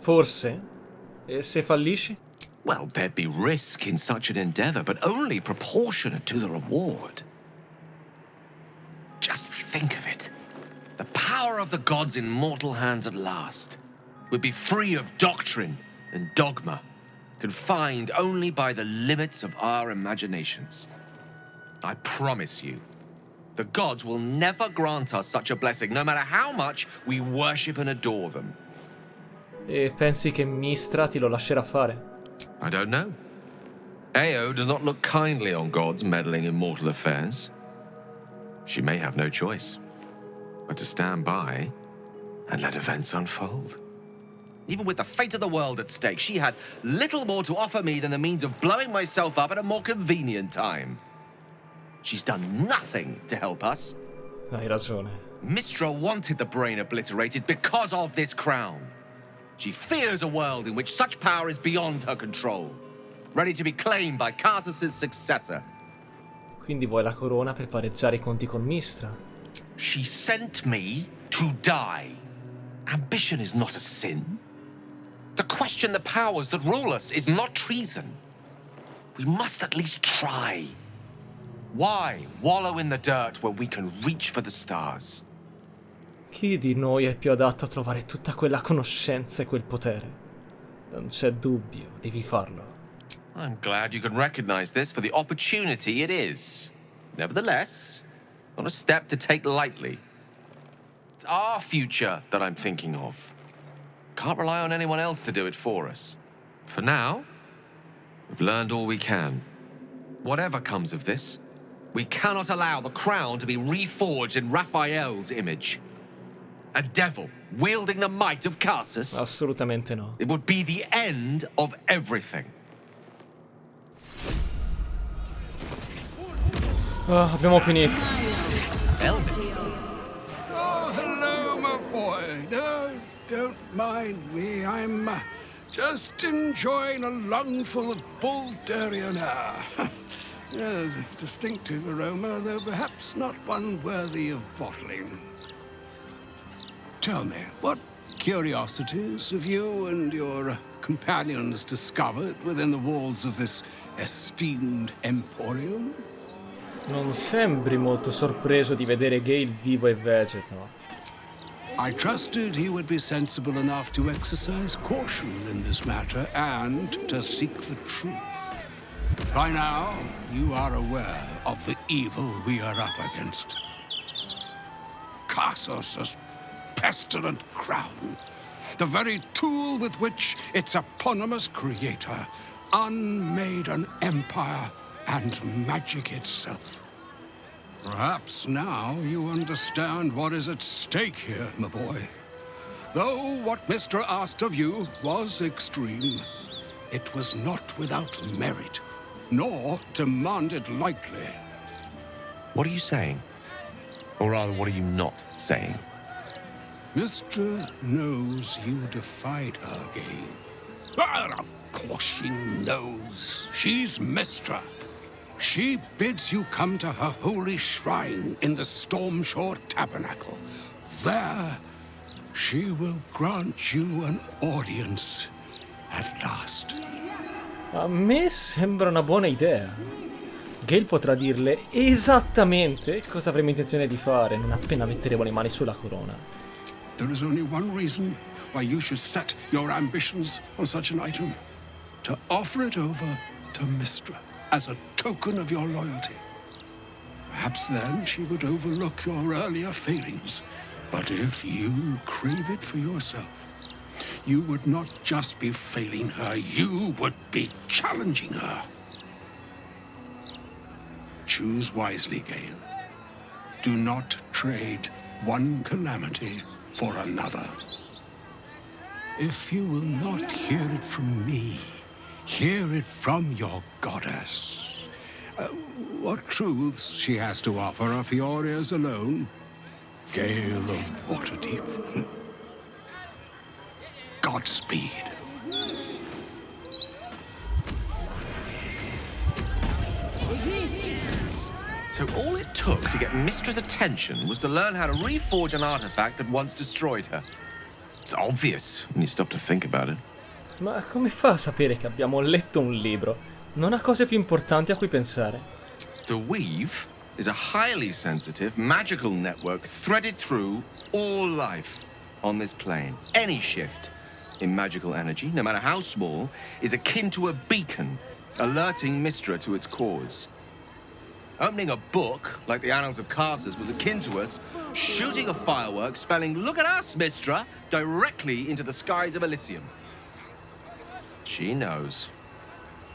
Forse? E se fallisci? Well, there'd be risk in such an endeavor, but only proportionate to the reward. Just think of it. The power of the gods in mortal hands at last would be free of doctrine and dogma, confined only by the limits of our imaginations. I promise you, the gods will never grant us such a blessing, no matter how much we worship and adore them. E pensi che Mystra ti lo lascerà fare? I don't know. Ao does not look kindly on gods meddling in mortal affairs. She may have no choice but to stand by and let events unfold. Even with the fate of the world at stake, she had little more to offer me than the means of blowing myself up at a more convenient time. She's done nothing to help us. Hai ragione. Mystra wanted the brain obliterated because of this crown. She fears a world in which such power is beyond her control, ready to be claimed by Karsus's successor. Quindi vuoi la corona per pareggiare i conti con Mystra? She sent me to die. Ambition is not a sin. To question the powers that rule us is not treason. We must at least try. Why wallow in the dirt where we can reach for the stars? Chi di noi è più adatto a trovare tutta quella conoscenza e quel potere? Non c'è dubbio, devi farlo. I'm glad you can recognize this for the opportunity it is. Nevertheless, not a step to take lightly. It's our future that I'm thinking of. Can't rely on anyone else to do it for us. For now, we've learned all we can. Whatever comes of this, we cannot allow the crown to be reforged in Raphael's image. A devil wielding the might of Karsus? Assolutamente no. It would be the end of everything. Abbiamo finito. Oh, hello, my boy. No, don't mind me. I'm just enjoying a lungful of Baldurian air. Yes, a distinctive aroma, though perhaps not one worthy of bottling. Tell me, what curiosities have you and your companions discovered within the walls of this esteemed emporium? Non sembri molto sorpreso di vedere Gale vivo e vegeto. I trusted he would be sensible enough to exercise caution in this matter and to seek the truth. By now, you are aware of the evil we are up against. Karsus's pestilent crown, the very tool with which its eponymous creator unmade an empire and magic itself. Perhaps now you understand what is at stake here, my boy. Though what Mystra asked of you was extreme, it was not without merit, nor demanded lightly. What are you saying? Or rather, what are you not saying? Mystra knows you defied her, Gale. Well, of course she knows. She's Mystra. She bids you come to her holy shrine in the Stormshore Tabernacle. There, she will grant you an audience at last. A me sembra una buona idea. Gale potrà dirle esattamente cosa avremo intenzione di fare non appena metteremo le mani sulla corona. There is only one reason why you should set your ambitions on such an item. To offer it over to Mystra as a token of your loyalty. Perhaps then she would overlook your earlier failings. But if you crave it for yourself, you would not just be failing her, you would be challenging her. Choose wisely, Gale. Do not trade one calamity for another. If you will not hear it from me, hear it from your goddess. What truths she has to offer are for your ears alone. Gale of Waterdeep. Godspeed. So all it took to get Mystra's attention was to learn how to reforge an artifact that once destroyed her. It's obvious when you stop to think about it. Ma come fa a sapere che abbiamo letto un libro? Non ha cose più importanti a cui pensare. The Weave is a highly sensitive, magical network threaded through all life on this plane. Any shift in magical energy, no matter how small, is akin to a beacon, alerting Mystra to its cause. Opening a book, like the Annals of Karsus, was akin to us shooting a firework spelling, "Look at us, Mystra," directly into the skies of Elysium. She knows.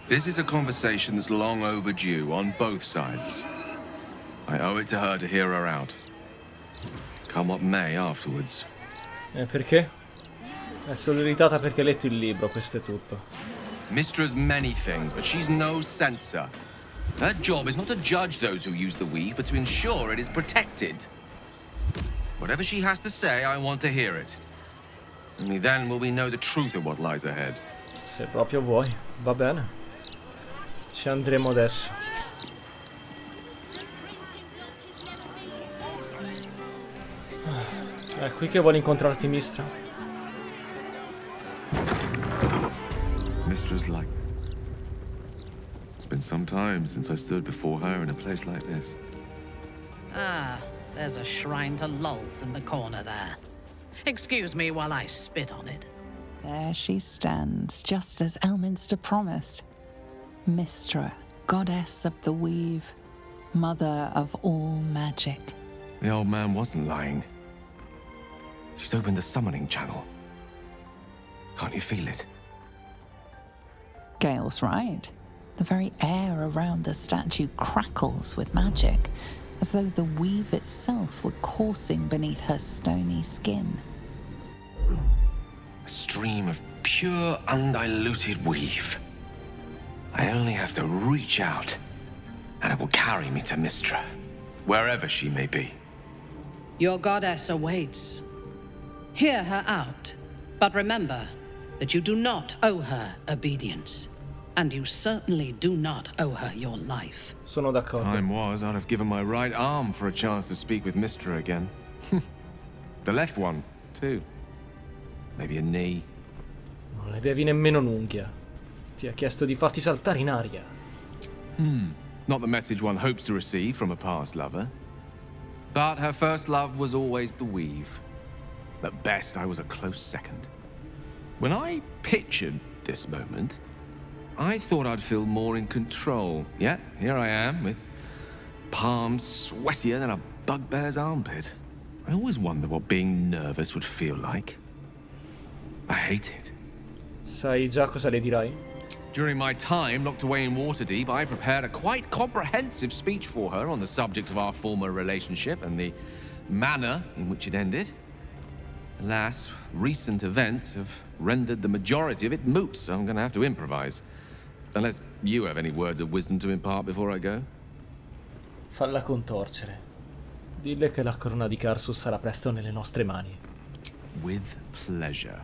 This is a conversation that's long overdue on both sides. I owe it to her to hear her out. Come what may afterwards. Perché? È solo irritata perché ha letto il libro, questo è tutto. Mystra's many things, but she's no censor. Her job is not to judge those who use the weave, but to ensure it is protected. Whatever she has to say, I want to hear it. Only then will we know the truth of what lies ahead. Se proprio vuoi, va bene. Ci andremo adesso. È qui che vuole incontrarti Mystra. Mystra's like. It's been some time since I stood before her in a place like this. Ah, there's a shrine to Lolth in the corner there. Excuse me while I spit on it. There she stands, just as Elminster promised. Mystra, goddess of the weave, mother of all magic. The old man wasn't lying. She's opened the summoning channel. Can't you feel it? Gale's right. The very air around the statue crackles with magic, as though the weave itself were coursing beneath her stony skin. A stream of pure, undiluted weave. I only have to reach out, and it will carry me to Mystra, wherever she may be. Your goddess awaits. Hear her out, but remember that you do not owe her obedience. And you certainly do not owe her your life. Sono d'accordo. Time was, I'd have given my right arm for a chance to speak with Mystra again. The left one, too. Maybe a knee. Non le devi nemmeno un'unghia. Ti ha chiesto di farti saltare in aria. Not the message one hopes to receive from a past lover. But her first love was always the weave. At best, I was a close second. When I pictured this moment, I thought I'd feel more in control. Yet, here I am, with palms sweatier than a bugbear's armpit. I always wonder what being nervous would feel like. I hate it. Sai già cosa le dirai? During my time locked away in Waterdeep, I prepared a quite comprehensive speech for her on the subject of our former relationship and the manner in which it ended. Alas, recent events have rendered the majority of it moot, so I'm gonna have to improvise. Unless you have any words of wisdom to impart before I go? Falla contorcere. Dille che la corona di Karsus sarà presto nelle nostre mani. With pleasure.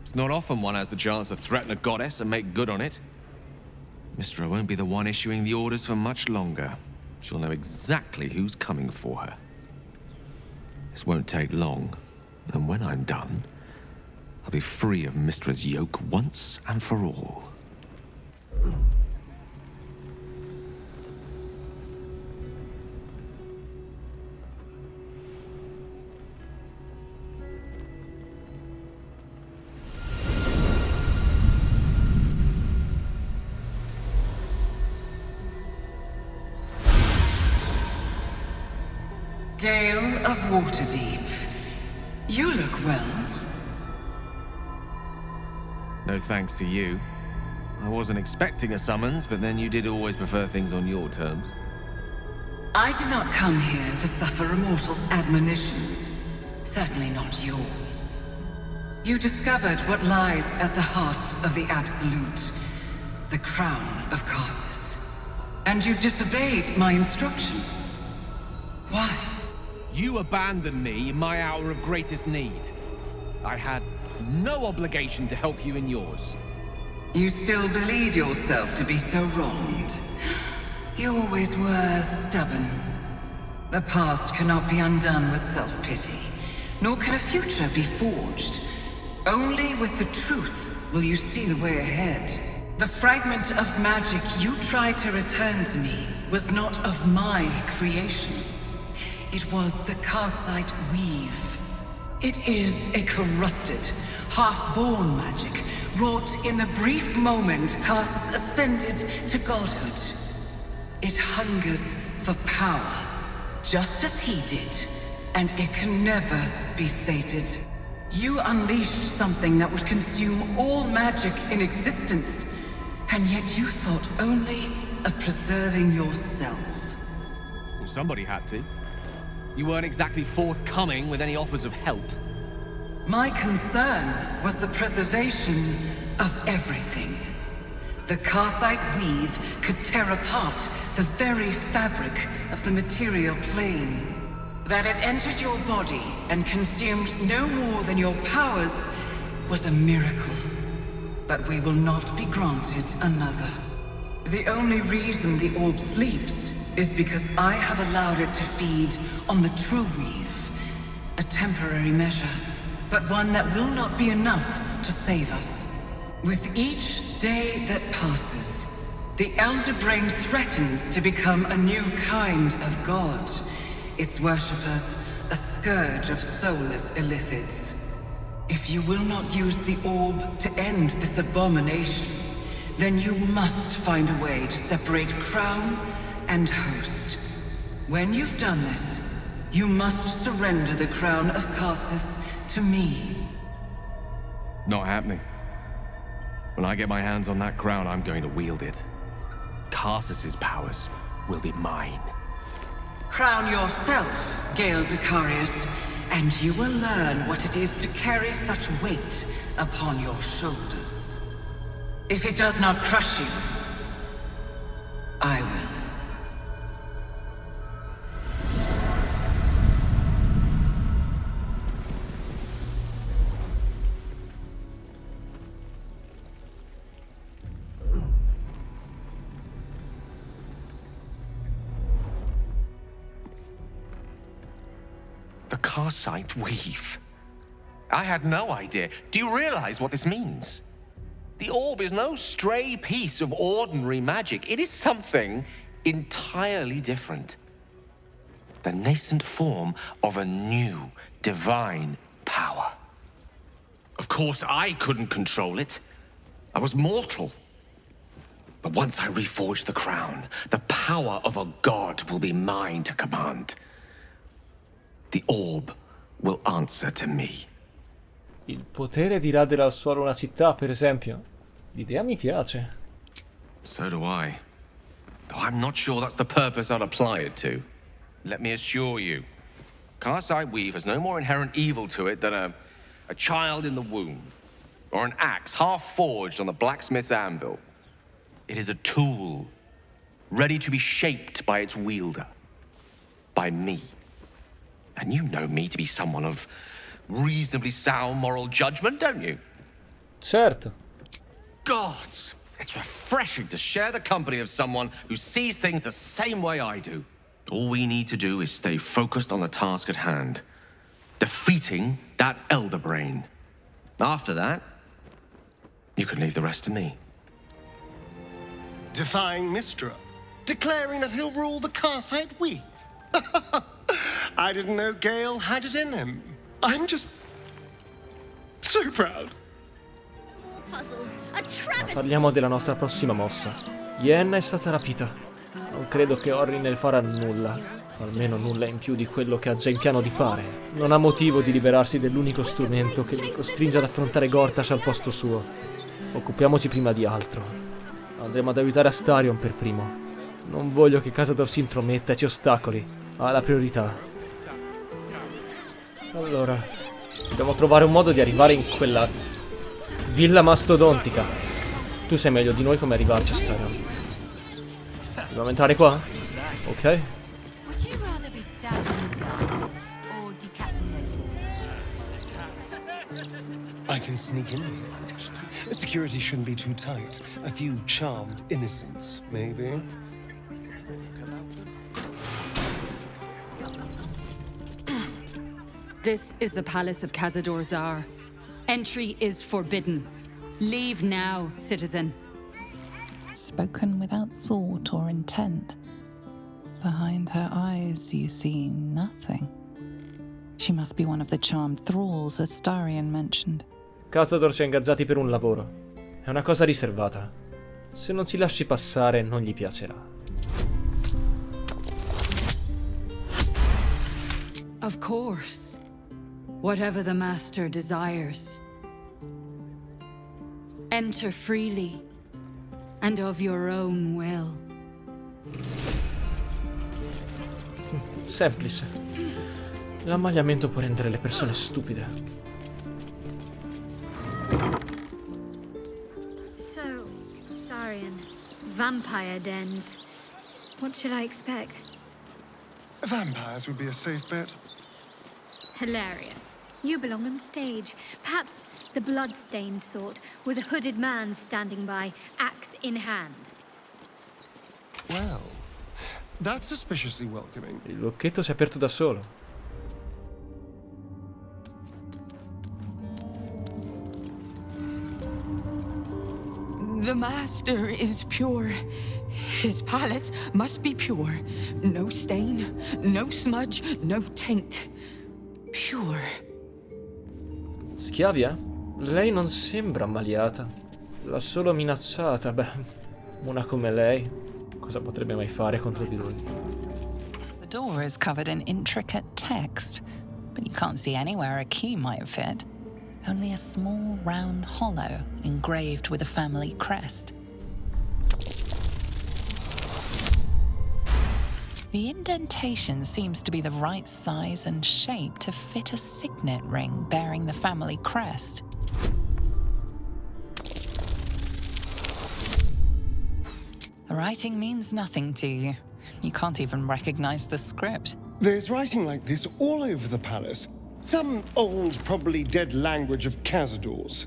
It's not often one has the chance to threaten a goddess and make good on it. Mystra won't be the one issuing the orders for much longer. She'll know exactly who's coming for her. This won't take long, and when I'm done, I'll be free of Mystra's yoke once and for all. Gale of Waterdeep, you look well. No thanks to you. I wasn't expecting a summons, but then you did always prefer things on your terms. I did not come here to suffer a mortal's admonitions. Certainly not yours. You discovered what lies at the heart of the Absolute, the crown of Karsus. And you disobeyed my instruction. Why? You abandoned me in my hour of greatest need. I had no obligation to help you in yours. You still believe yourself to be so wronged. You always were stubborn. The past cannot be undone with self-pity, nor can a future be forged. Only with the truth will you see the way ahead. The fragment of magic you tried to return to me was not of my creation. It was the Karsite Weave. It is a corrupted, half-born magic, wrought in the brief moment Karsus ascended to godhood. It hungers for power, just as he did, and it can never be sated. You unleashed something that would consume all magic in existence, and yet you thought only of preserving yourself. Well, somebody had to. You weren't exactly forthcoming with any offers of help. My concern was the preservation of everything. The Karsite Weave could tear apart the very fabric of the material plane. That it entered your body and consumed no more than your powers was a miracle. But we will not be granted another. The only reason the orb sleeps is because I have allowed it to feed on the true weave. A temporary measure, but one that will not be enough to save us. With each day that passes, the Elder Brain threatens to become a new kind of god. Its worshippers, a scourge of soulless illithids. If you will not use the orb to end this abomination, then you must find a way to separate crown and host. When you've done this, you must surrender the crown of Karsus to me. Not happening. When I get my hands on that crown, I'm going to wield it. Karsus's powers will be mine. Crown yourself, Gale Decarius, and you will learn what it is to carry such weight upon your shoulders. If it does not crush you, I will. The Karsite Weave. I had no idea. Do you realize what this means? The orb is no stray piece of ordinary magic. It is something entirely different. The nascent form of a new, divine power. Of course, I couldn't control it. I was mortal. But once I reforge the crown, the power of a god will be mine to command. The orb will answer to me. Il potere di radere al suolo una città, per esempio. L'idea mi piace. So do I. Though I'm not sure that's the purpose I'd apply it to. Let me assure you, Karsite Weave has no more inherent evil to it than a a child in the womb, or an axe half forged on the blacksmith's anvil. It is a tool, ready to be shaped by its wielder, by me. And you know me to be someone of reasonably sound moral judgment, don't you? Certo. Gods, it's refreshing to share the company of someone who sees things the same way I do. All we need to do is stay focused on the task at hand, defeating that elder brain. After that, you can leave the rest to me. Defying Mystra, declaring that he'll rule the Karsite weave. I didn't know Gale had it in him. I'm just so proud. Parliamo della nostra prossima mossa. Yenna è stata rapita. Non credo che Orrin ne farà nulla. Almeno nulla in più di quello che ha già in piano di fare. Non ha motivo di liberarsi dell'unico strumento che mi costringe ad affrontare Gortash al posto suo. Occupiamoci prima di altro. Andremo ad aiutare Astarion per primo. Non voglio che Cazador si intrometta e ci ostacoli. Ha la priorità. Allora, dobbiamo trovare un modo di arrivare in quella villa mastodontica. Tu sai meglio di noi come arrivarci a Astarion. Dobbiamo entrare qua? Ok. I can sneak in here. Security shouldn't be too tight. A few charmed innocents, maybe. This is the palace of Cazador Zar. Entry is forbidden. Leave now, citizen. Spoken without thought or intent. Behind her eyes you see nothing. She must be one of the charmed thralls Astarion mentioned. Cazador ci ha ingaggiati per un lavoro. È una cosa riservata. Se non si lasci passare, non gli piacerà. Of course. Whatever the master desires. Enter freely, and of your own will. Semplice. L'ammagliamento può rendere le persone stupide. So, Tharion, vampire dens. What should I expect? Vampires would be a safe bet. Hilarious. You belong on stage. Perhaps the blood-stained sort, with a hooded man standing by, axe in hand. Well, that's suspiciously welcoming. Il lucchetto si è aperto da solo. The master is pure. His palace must be pure. No stain, no smudge, no taint. Pure. Schiavia? Lei non sembra ammaliata. L'ha solo minacciata. Beh, una come lei, cosa potrebbe mai fare contro di lui? The door is covered in intricate text, but you can't see anywhere a key might fit. Only a small round hollow engraved with a family crest. The indentation seems to be the right size and shape to fit a signet ring bearing the family crest. The writing means nothing to you. You can't even recognize the script. There's writing like this all over the palace. Some old, probably dead language of Cazador's.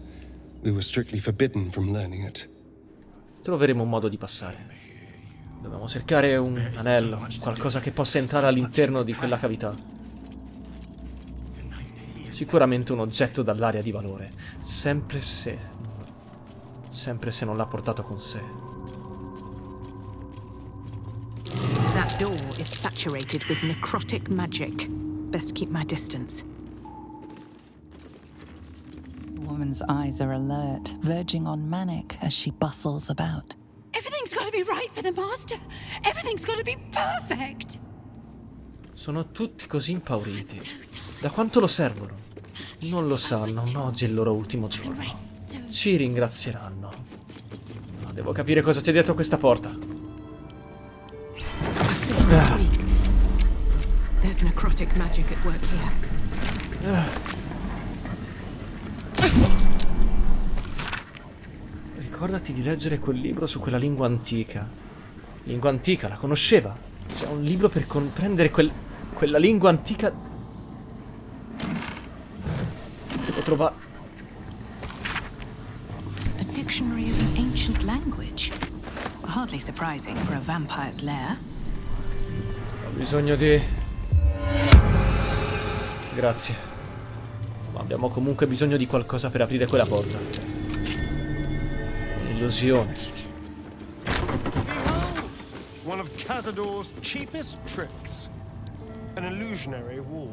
We were strictly forbidden from learning it. Troveremo un modo di passare. Dobbiamo cercare un anello, qualcosa che possa entrare all'interno di quella cavità. Sicuramente un oggetto dall'aria di valore, sempre se non l'ha portato con sé. That door is saturated with necrotic magic. Best keep my distance. The woman's eyes are alert, verging on manic as she bustles about. Everything's got to be right for the master. Everything's got to be perfect. Sono tutti così impauriti. Da quanto lo servono? Non lo sanno, ma oggi è il loro ultimo giorno. Ci ringrazieranno. Ma devo capire cosa c'è dietro questa porta. There's necrotic magic at work here. Ricordati di leggere quel libro su quella lingua antica. Lingua antica, la conosceva. C'è un libro per comprendere quella lingua antica. Devo trovare... A dictionary of an ancient language. Hardly surprising for a vampire's lair. Ho bisogno di... Grazie. Ma abbiamo comunque bisogno di qualcosa per aprire quella porta. Un'illusione. One of Cazador's cheapest tricks. An illusionary wall.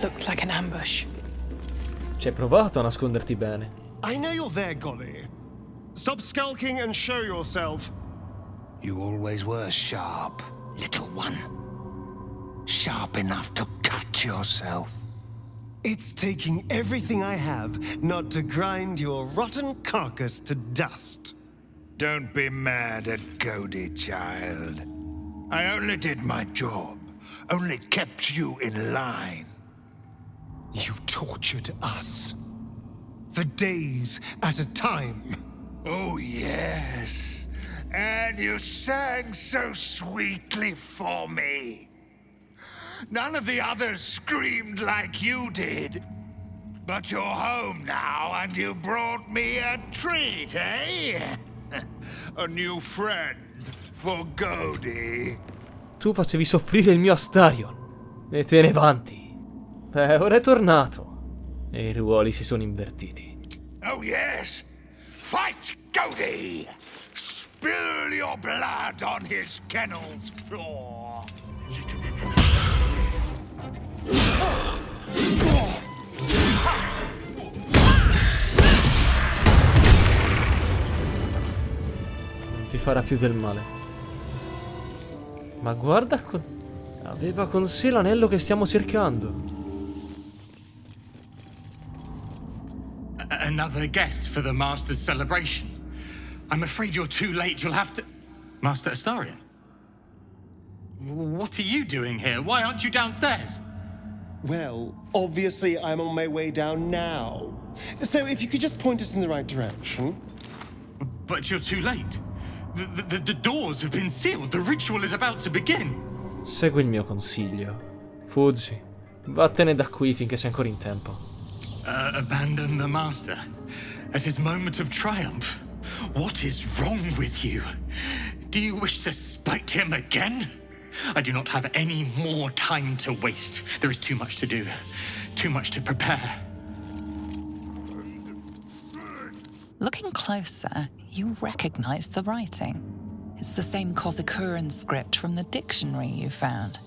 Looks like an ambush. Ci hai provato a nasconderti bene. I know you're there, Golly. Stop skulking and show yourself. You always were sharp, little one. Sharp enough to cut yourself. It's taking everything I have not to grind your rotten carcass to dust. Don't be mad at Cody, child. I only did my job. Only kept you in line. You tortured us. For days at a time. Oh, yes. And you sang so sweetly for me. None of the others screamed like you did. But you're home now, and you brought me a treat, eh? A new friend for Cody. Tu facevi soffrire il mio Astarion. E te ne vanti. Beh, ora è tornato. E i ruoli si sono invertiti. Oh, yes. Fight Cody! Spill your blood on his kennel's floor! Non ti farà più del male. Ma guarda, aveva con sé l'anello che stiamo cercando. Another guest for the Master's celebration. I'm afraid you're too late. You'll have to... Master Astarion? What are you doing here? Why aren't you downstairs? Well, obviously I'm on my way down now. So if you could just point us in the right direction. But you're too late. The doors have been sealed. The ritual is about to begin. Segui il mio consiglio. Fuggi. Vattene da qui finché sei ancora in tempo. Abandon the Master at his moment of triumph. What is wrong with you? Do you wish to spite him again? I do not have any more time to waste. There is too much to do, too much to prepare. Looking closer, you recognize the writing. It's the same Kozakuran script from the dictionary you found.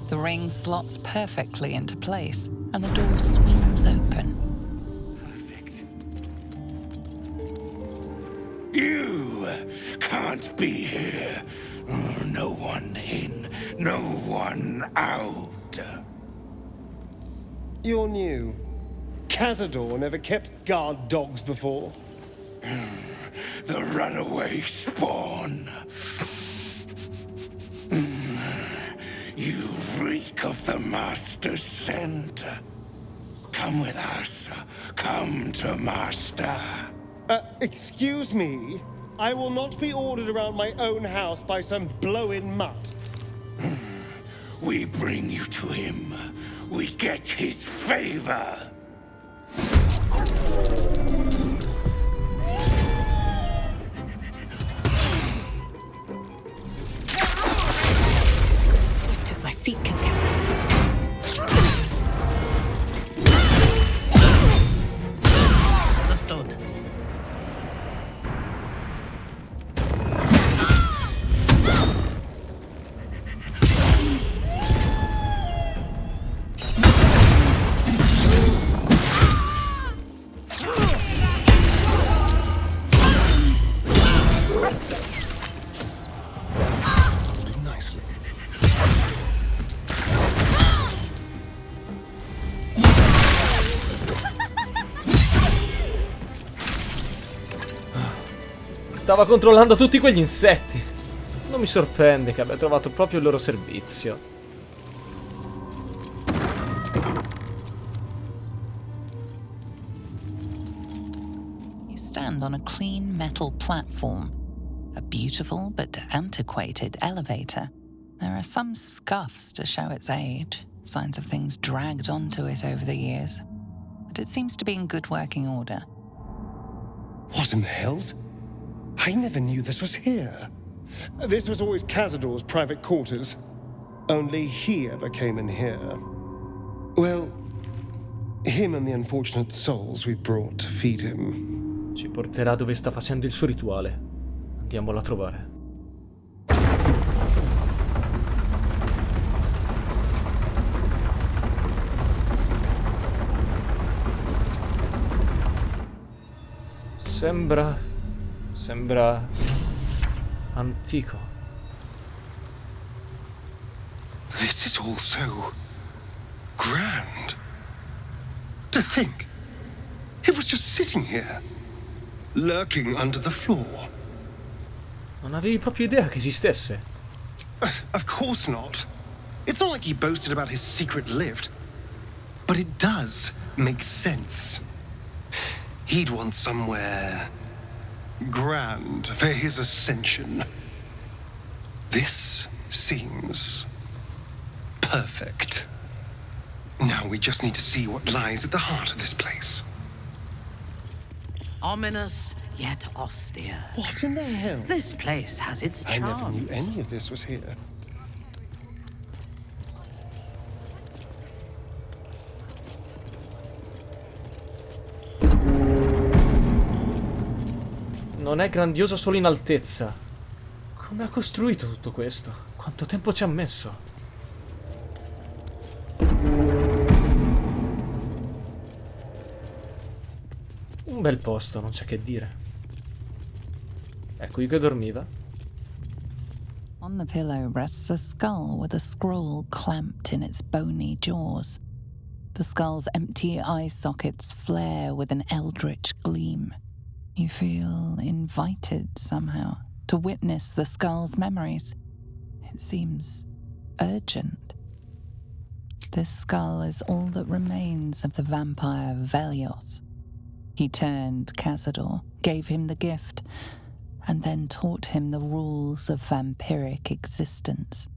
The ring slots perfectly into place, and the door swings open. Perfect. You can't be here. No one in, no one out. You're new. Cazador never kept guard dogs before. The runaway spawn. You reek of the Master's scent. Come with us. Come to Master. Excuse me? I will not be ordered around my own house by some blow-in mutt. We bring you to him. We get his favor. Swift as my feet can carry. Understood. Stava controllando tutti quegli insetti. Non mi sorprende che abbia trovato proprio il loro servizio. stand on a clean metal platform, a beautiful but antiquated elevator. There are some scuffs to show its age, signs of things dragged onto it over the years, but it seems to be in good working order. What in the hells? I never knew this was here. This was always Cazador's private quarters. Only he ever came in here. Well, him and the unfortunate souls we brought to feed him. Ci porterà dove sta facendo il suo rituale. Andiamolo a trovare. Sembra antico. This is all so grand. To think, it was just sitting here, lurking under the floor. Non avevi proprio idea che esistesse? Of course not. It's not like he boasted about his secret lift. But it does make sense. He'd want somewhere grand for his ascension. This seems perfect. Now we just need to see what lies at the heart of this place. Ominous, yet austere. What in the hell? This place has its charms. I never knew any of this was here. Non è grandioso solo in altezza. Come ha costruito tutto questo? Quanto tempo ci ha messo? Un bel posto, non c'è che dire. È qui che dormiva. On the pillow rests a skull with a scroll clamped in its bony jaws. The skull's empty eye sockets flare with an eldritch gleam. You feel invited somehow to witness the skull's memories. It seems urgent. This skull is all that remains of the vampire Velioth. He turned Cazador, gave him the gift, and then taught him the rules of vampiric existence.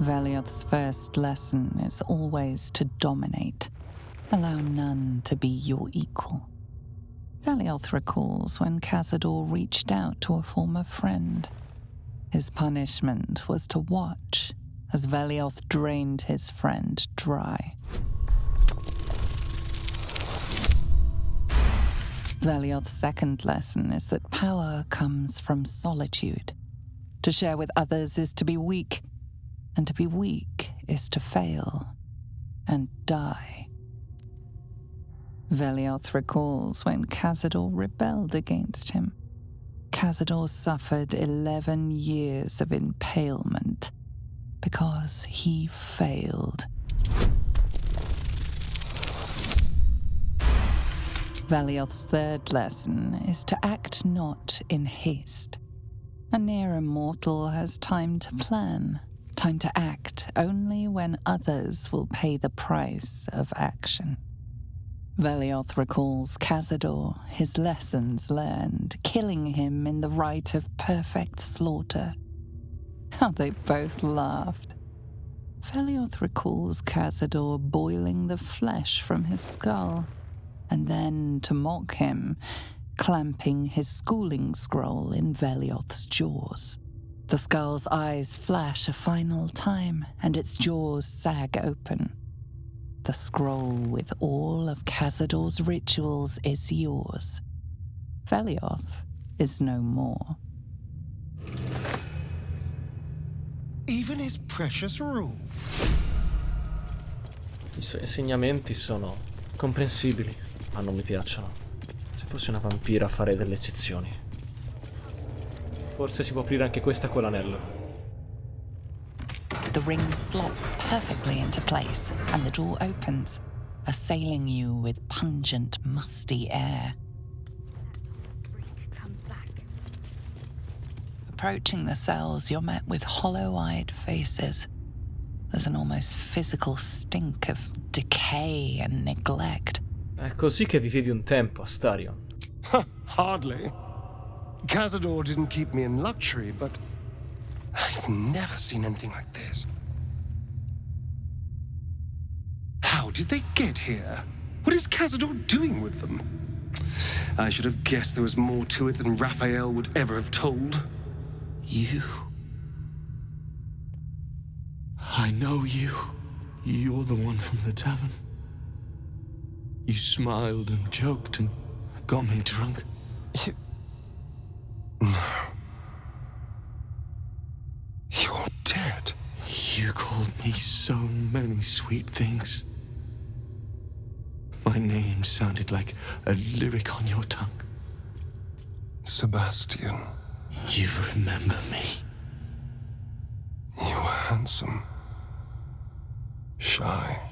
Velioth's first lesson is always to dominate. Allow none to be your equal. Velioth recalls when Cazador reached out to a former friend. His punishment was to watch as Velioth drained his friend dry. Velioth's second lesson is that power comes from solitude. To share with others is to be weak, and to be weak is to fail and die. Velioth recalls when Cazador rebelled against him. Cazador suffered 11 years of impalement because he failed. Velioth's third lesson is to act not in haste. A near immortal has time to plan, time to act only when others will pay the price of action. Velioth recalls Cazador, his lessons learned, killing him in the rite of perfect slaughter. How they both laughed. Velioth recalls Cazador boiling the flesh from his skull, and then, to mock him, clamping his schooling scroll in Velioth's jaws. The skull's eyes flash a final time, and its jaws sag open. The scroll with all of Cazador's rituals is yours. Velioth is no more. Even his precious rule. I suoi insegnamenti sono comprensibili, ma non mi piacciono. Se fossi una vampira farei delle eccezioni. Forse si può aprire anche questa con l'anello. The ring slots perfectly into place, and the door opens, assailing you with pungent, musty air. Approaching the cells, you're met with hollow-eyed faces. There's an almost physical stink of decay and neglect. È così che vivevi un tempo, Astarion. Hardly. Cazador didn't keep me in luxury, but I've never seen anything like this. How did they get here? What is Cazador doing with them? I should have guessed there was more to it than Raphael would ever have told. You. I know you. You're the one from the tavern. You smiled and joked and got me drunk. No. You're dead. You called me so many sweet things. My name sounded like a lyric on your tongue. Sebastian. You remember me. You were handsome. Shy.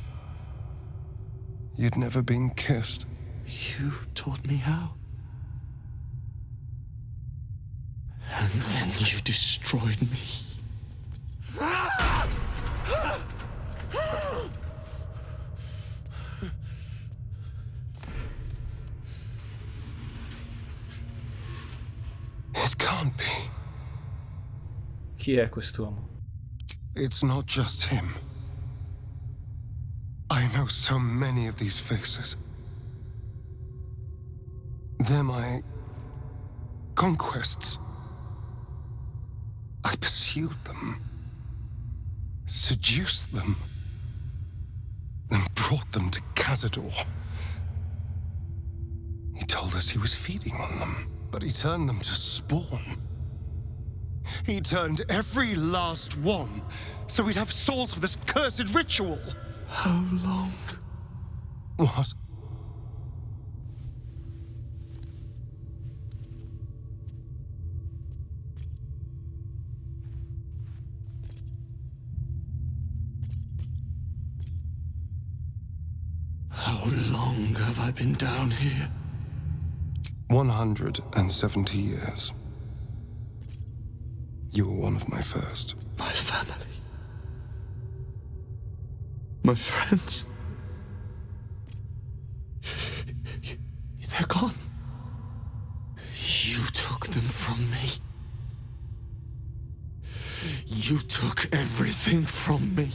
You'd never been kissed. You taught me how. And then you destroyed me. It can't be. Chi è quest'uomo? It's not just him. I know so many of these faces. They're my conquests. I pursued them, seduced them, then brought them to Cazador. He told us he was feeding on them, but he turned them to spawn. He turned every last one, so we'd have souls for this cursed ritual. How long? What? How long have I been down here? 170 years. You were one of my first. My family. My friends. They're gone. You took them from me. You took everything from me.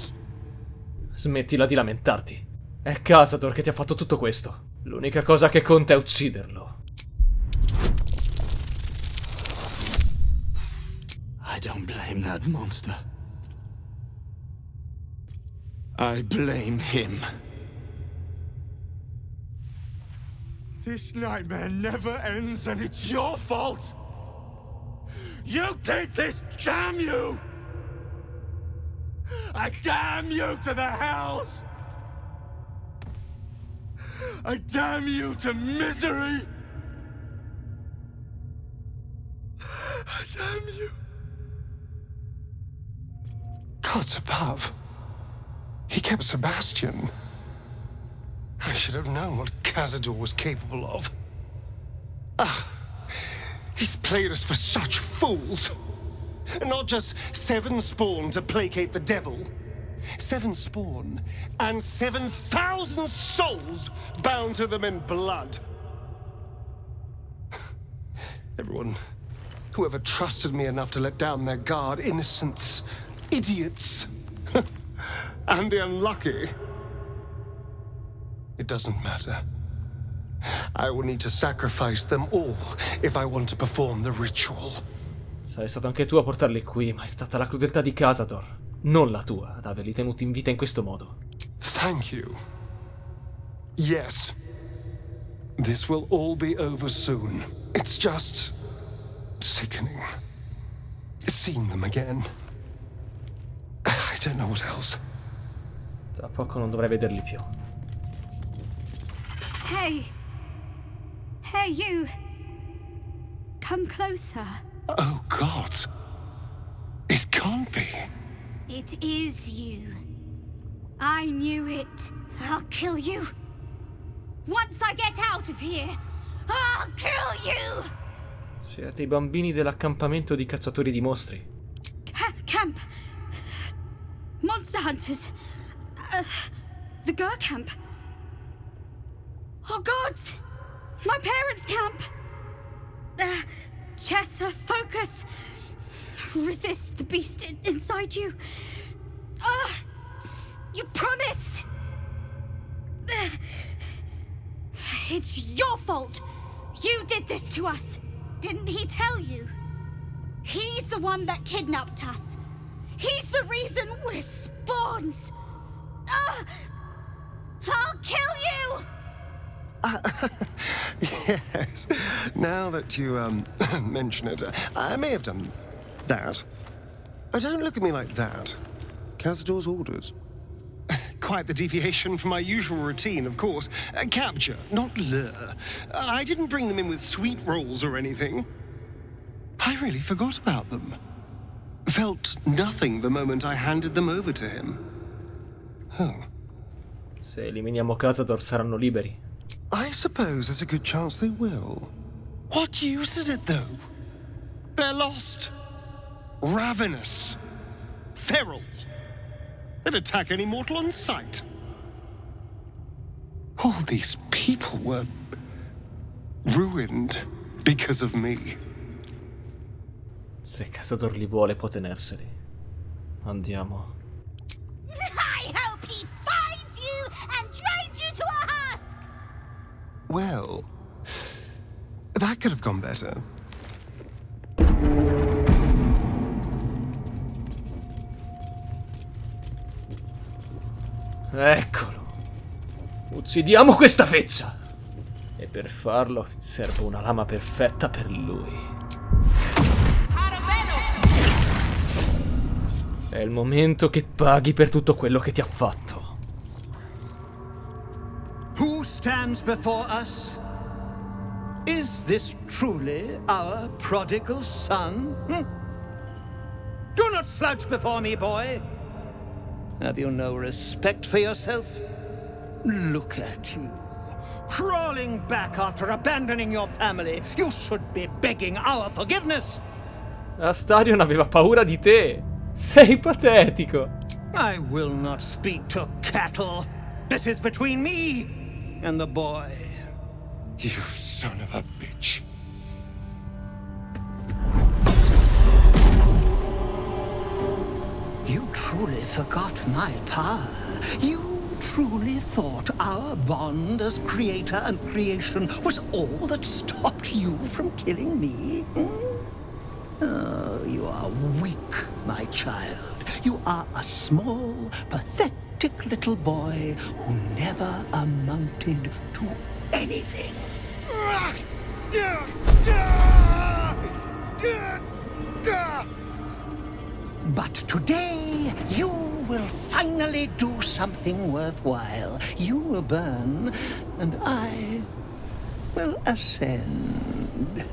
Smettila di lamentarti. È Cazador che ti ha fatto tutto questo. L'unica cosa che conta è ucciderlo. I don't blame that monster. I blame him. This nightmare never ends, and it's your fault! You did this, damn you! I damn you to the hells! I damn you to misery! I damn you! Gods above. He kept Sebastian. I should have known what Cazador was capable of. He's played us for such fools. And not just 7 spawn to placate the devil. 7 spawn and 7,000 souls bound to them in blood. Everyone who ever trusted me enough to let down their guard, innocents, idiots, and the unlucky. It doesn't matter. I will need to sacrifice them all if I want to perform the ritual. Sei stato anche tu a portarli qui, ma è stata la crudeltà di Cazador, non la tua, ad averli tenuti in vita in questo modo. Thank you. Yes. This will all be over soon. It's just sickening. Seeing them again. I don't know what else. Tra poco non dovrei vederli più. Hey! Hey, you! Come closer. Oh, God. It can't be. It is you. I knew it. I'll kill you. Once I get out of here, I'll kill you! Siete i bambini dell'accampamento di cacciatori di mostri. Camp. Monster hunters. The Gur camp. Oh gods! My parents' camp! Chessa, focus! Resist the beast inside you. You promised! It's your fault! You did this to us! Didn't he tell you? He's the one that kidnapped us! He's the reason we're spawns! I'll kill you! Yes. Now that you, mention it, I may have done that. Don't look at me like that. Cazador's orders. Quite the deviation from my usual routine, of course. Capture, not lure. I didn't bring them in with sweet rolls or anything. I really forgot about them. Felt nothing the moment I handed them over to him. Oh. Se eliminiamo Cazador saranno liberi. I suppose there's a good chance they will. What use is it, though? They're lost. Ravenous. Feral. They'd attack any mortal on sight. All these people were ruined because of me. Se Cazador li vuole, può tenerseli. Andiamo. I hope he finds you and trains you to a husk! Well, that could have gone better. Eccolo. Uccidiamo questa feccia. E per farlo serve una lama perfetta per lui. È il momento che paghi per tutto quello che ti ha fatto. Who stands before us? Is this truly our prodigal son? Do not slouch before me, boy. Have you no respect for yourself? Look at you, crawling back after abandoning your family. You should be begging our forgiveness. Astarion aveva paura di te. Sei patetico. I will not speak to cattle. This is between me and the boy. You son of a bitch. You truly forgot my power. You truly thought our bond as creator and creation was all that stopped you from killing me? Oh, you are weak, my child. You are a small, pathetic little boy who never amounted to anything. But today, you will finally do something worthwhile. You will burn, and I will ascend.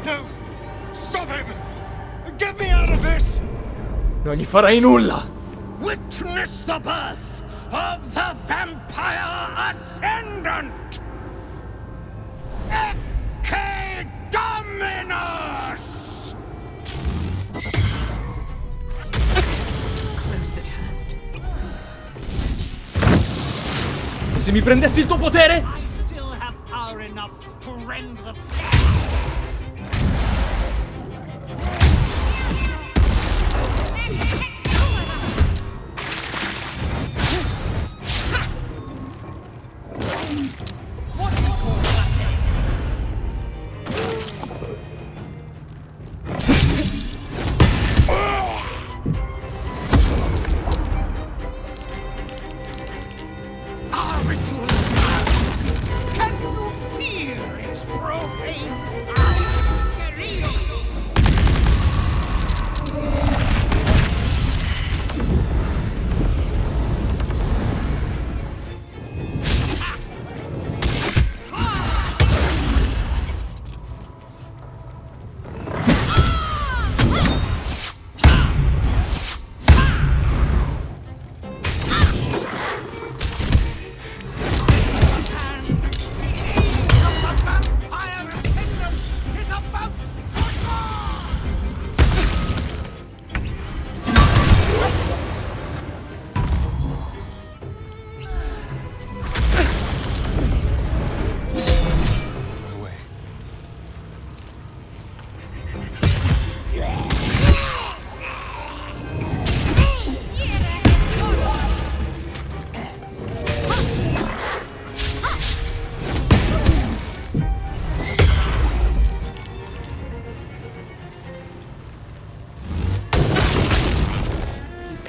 No! Stop him! Get me out of this! Non gli farai nulla! Witness the birth of the Vampire Ascendant! Ecce Dominus! Close at hand. E se mi prendessi il tuo potere? I still have power enough to rend the Can you feel its profane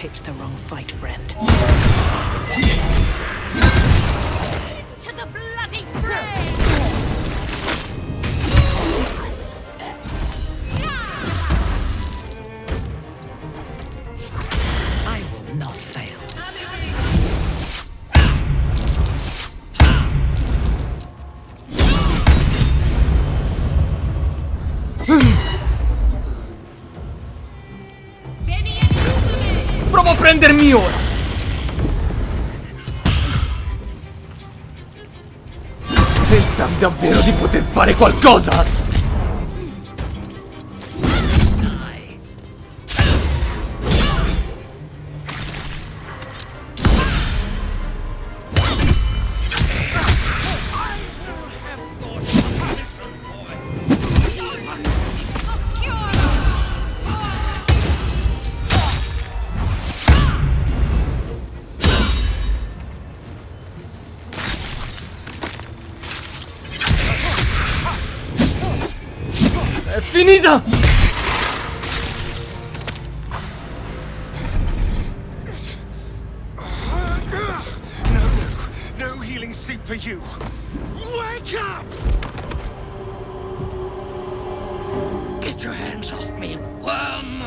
picked the wrong fight, friend. To the bloody fray! I will not fail. Provo a prendermi ora! Pensavi davvero di poter fare qualcosa? È finita! No healing sleep for you. Wake up! Get your hands off me, worm!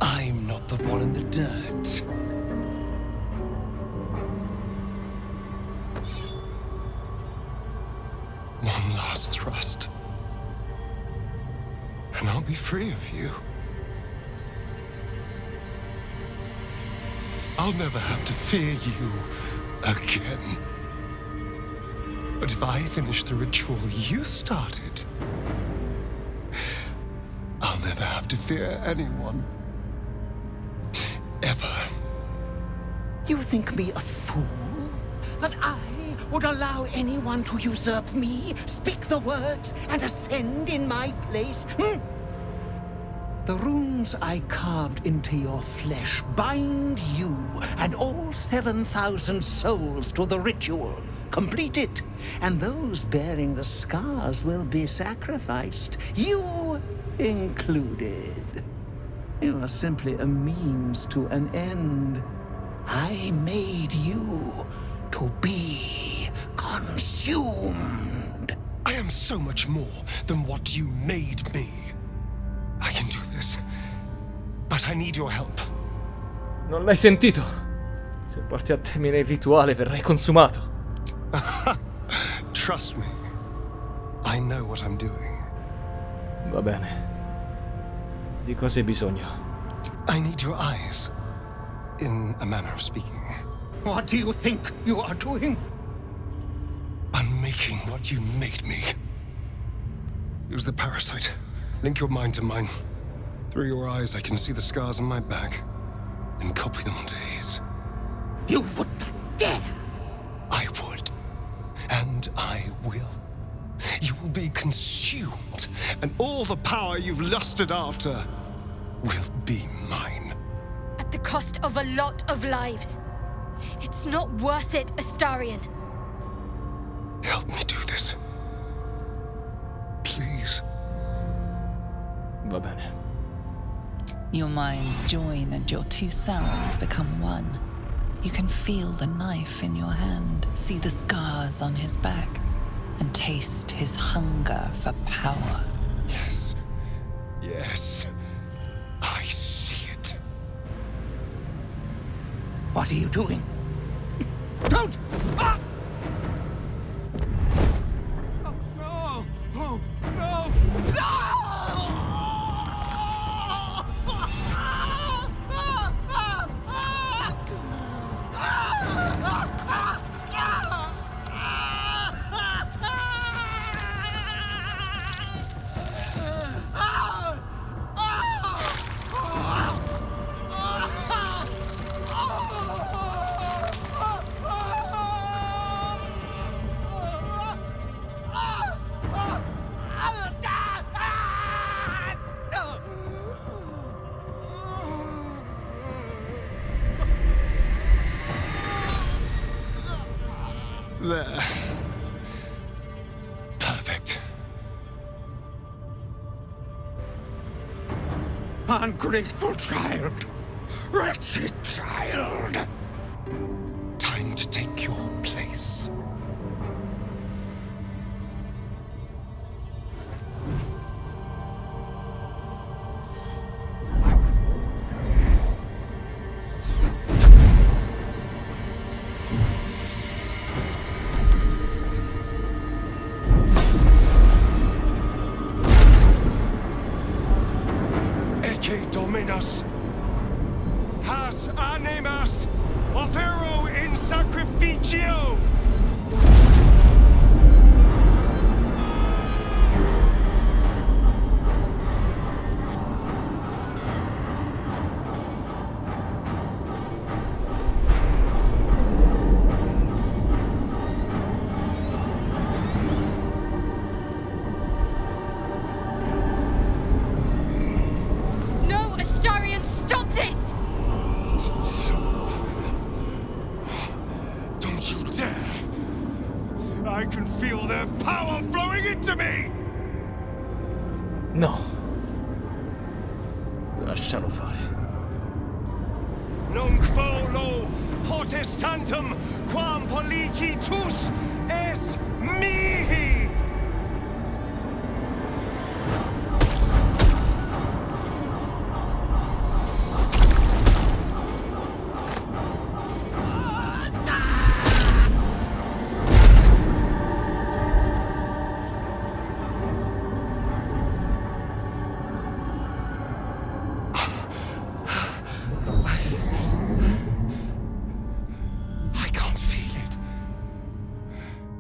I'm not the one in the dirt. One last thrust, and I'll be free of you. I'll never have to fear you again. But if I finish the ritual you started, I'll never have to fear anyone. Ever. You think me a fool? That I would allow anyone to usurp me, speak the words, and ascend in my place? The runes I carved into your flesh bind you and all 7,000 souls to the ritual. Complete it, and those bearing the scars will be sacrificed, you included. You are simply a means to an end. I made you to be consumed. I am so much more than what you made me. I can do this, but I need your help. Non l'hai sentito? Se porti a termine il rituale verrai consumato. Trust me. I know what I'm doing. Va bene. Di cosa hai bisogno? I need your eyes, in a manner of speaking. What do you think you are doing? Unmaking what you made me. Use the parasite. Link your mind to mine. Through your eyes, I can see the scars on my back, and copy them onto his. You would not dare! I would. And I will. You will be consumed, and all the power you've lusted after will be mine. At the cost of a lot of lives. It's not worth it, Astarion. Help me do this. Please. Va bene. Your minds join and your two selves become one. You can feel the knife in your hand, see the scars on his back, and taste his hunger for power. Yes. Yes. I see it. What are you doing? Don't! Ah! Oh, no! Oh, no! No! There. Perfect. Ungrateful child! Wretched child! Time to take your place. Dominus, has animas, offero in sacrificio. No. Lascialo fare. Nunc volo potestantem quam policitus es mihi.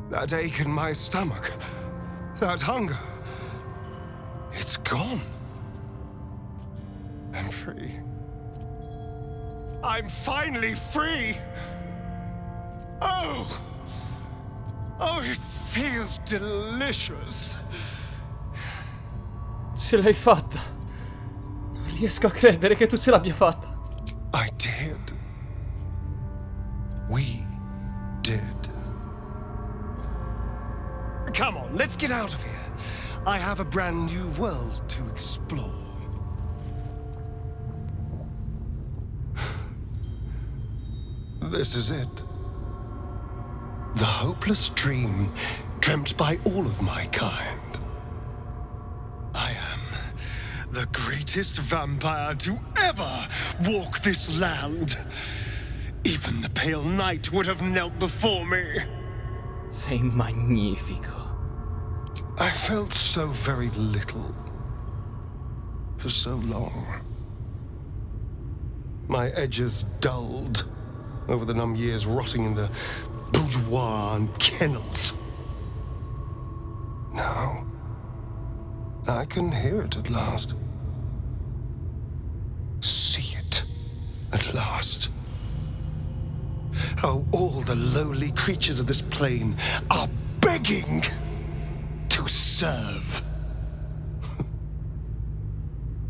That ache in my stomach, that hunger, it's gone. I'm free. I'm finally free! Oh! Oh, it feels delicious. Ce l'hai fatta. Non riesco a credere che tu ce l'abbia fatta. I did. We did. Come on, let's get out of here. I have a brand new world to explore. This is it. The hopeless dream dreamt by all of my kind. I am the greatest vampire to ever walk this land. Even the pale knight would have knelt before me. Sei magnifico. I felt so very little for so long. My edges dulled over the numb years rotting in the boudoir and kennels. Now, I can hear it at last. See it at last. How all the lowly creatures of this plane are begging to serve.